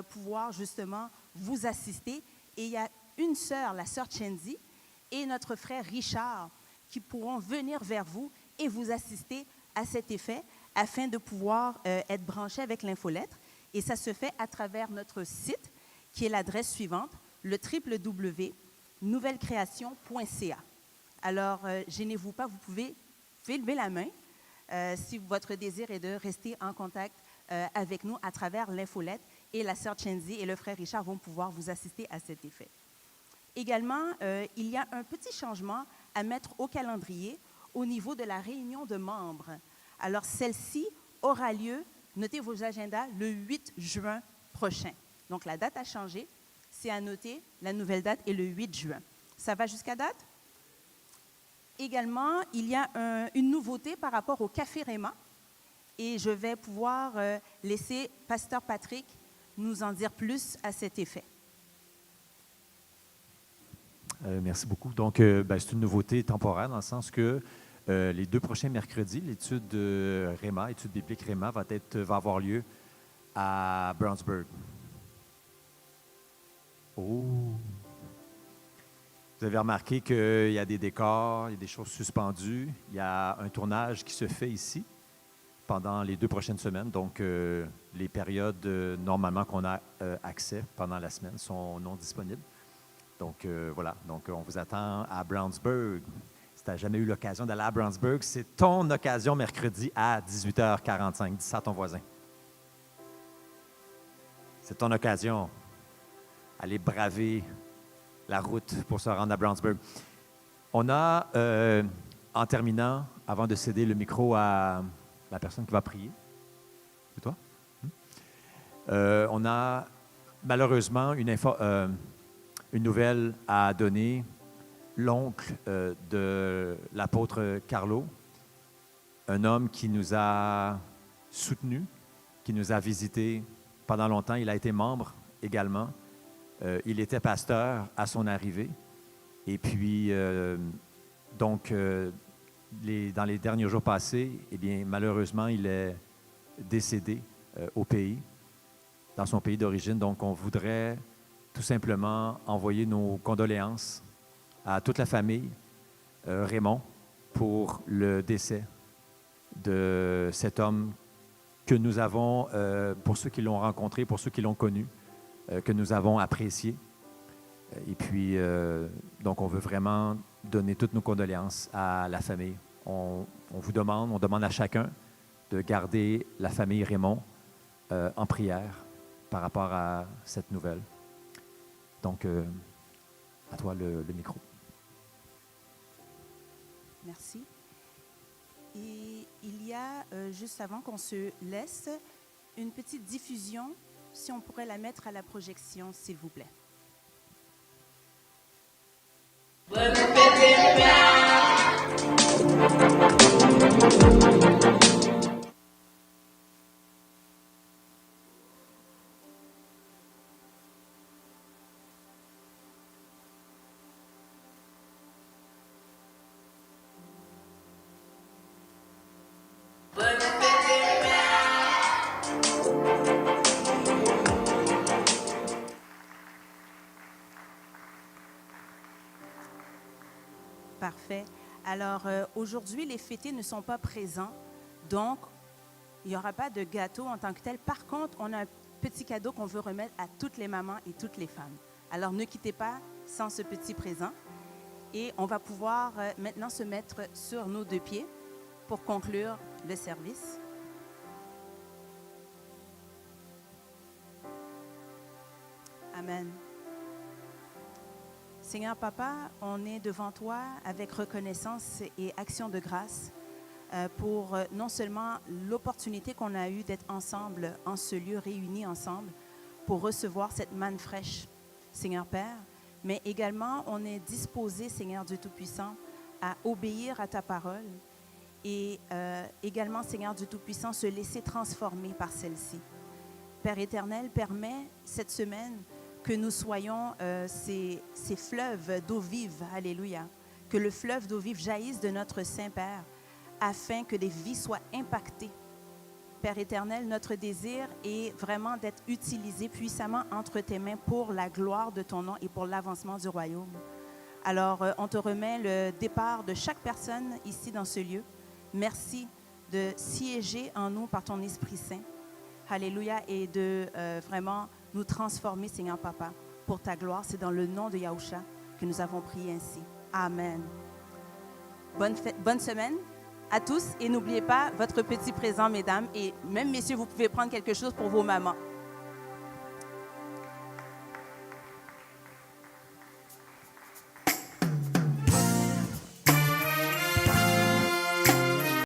pouvoir justement vous assister. Et il y a une sœur, la sœur Chenzi, et notre frère Richard, qui pourront venir vers vous et vous assister à cet effet, afin de pouvoir être branchés avec l'infolettre. Et ça se fait à travers notre site, qui est l'adresse suivante, le www.nouvellecreation.ca. Alors, gênez-vous pas, vous pouvez lever la main si votre désir est de rester en contact avec nous à travers l'infolettre, et la sœur Chenzi et le frère Richard vont pouvoir vous assister à cet effet. Également, il y a un petit changement à mettre au calendrier au niveau de la réunion de membres. Alors, celle-ci aura lieu, notez vos agendas, le 8 juin prochain. Donc, la date a changé, c'est à noter, la nouvelle date est le 8 juin. Ça va jusqu'à date? Également, il y a une nouveauté par rapport au Café Réma, et je vais pouvoir laisser Pasteur Patrick nous en dire plus à cet effet. Merci beaucoup. Donc, c'est une nouveauté temporaire dans le sens que les 2 prochains mercredis, l'étude Réma, étude biblique Réma, va avoir lieu à Brownsburg. Oh! Vous avez remarqué qu'il y a des décors, il y a des choses suspendues. Il y a un tournage qui se fait ici pendant les 2 prochaines semaines. Donc, les périodes normalement qu'on a accès pendant la semaine sont non disponibles. Donc, voilà. Donc, on vous attend à Brownsburg. Si tu n'as jamais eu l'occasion d'aller à Brownsburg, c'est ton occasion mercredi à 18h45. Dis ça à ton voisin. C'est ton occasion. Aller braver la route pour se rendre à Brownsburg. On a, en terminant, avant de céder le micro à la personne qui va prier, c'est toi? On a malheureusement une nouvelle à donner. L'oncle de l'apôtre Carlo, un homme qui nous a soutenus, qui nous a visités pendant longtemps. Il a été membre également. Il était pasteur à son arrivée. Et puis, dans les derniers jours passés, eh bien, malheureusement, il est décédé au pays, dans son pays d'origine. Donc, on voudrait tout simplement envoyer nos condoléances à toute la famille Raymond pour le décès de cet homme que nous avons, pour ceux qui l'ont rencontré, pour ceux qui l'ont connu, que nous avons apprécié. Et puis, donc, on veut vraiment donner toutes nos condoléances à la famille. On demande à chacun de garder la famille Raymond en prière par rapport à cette nouvelle. Donc, à toi le micro. Merci. Et il y a, juste avant qu'on se laisse, une petite diffusion, si on pourrait la mettre à la projection, s'il vous plaît. Bonne fête, Parfait. Alors, aujourd'hui, les fêtés ne sont pas présents, donc il n'y aura pas de gâteau en tant que tel. Par contre, on a un petit cadeau qu'on veut remettre à toutes les mamans et toutes les femmes. Alors, ne quittez pas sans ce petit présent. Et on va pouvoir maintenant se mettre sur nos deux pieds pour conclure le service. Amen. Seigneur Papa, on est devant toi avec reconnaissance et action de grâce pour non seulement l'opportunité qu'on a eue d'être ensemble en ce lieu, réunis ensemble, pour recevoir cette manne fraîche, Seigneur Père, mais également on est disposé, Seigneur Dieu Tout-Puissant, à obéir à ta parole et également, Seigneur Dieu Tout-Puissant, se laisser transformer par celle-ci. Père éternel, permets cette semaine que nous soyons ces fleuves d'eau vive, alléluia, que le fleuve d'eau vive jaillisse de notre Saint-Père afin que des vies soient impactées. Père éternel, notre désir est vraiment d'être utilisé puissamment entre tes mains pour la gloire de ton nom et pour l'avancement du royaume. Alors, on te remet le départ de chaque personne ici dans ce lieu. Merci de siéger en nous par ton Esprit Saint. Alléluia, et de vraiment nous transformer, Seigneur Papa, pour ta gloire. C'est dans le nom de Yahushua que nous avons prié ainsi. Amen. Bonne semaine à tous et n'oubliez pas votre petit présent, mesdames, et même messieurs, vous pouvez prendre quelque chose pour vos mamans.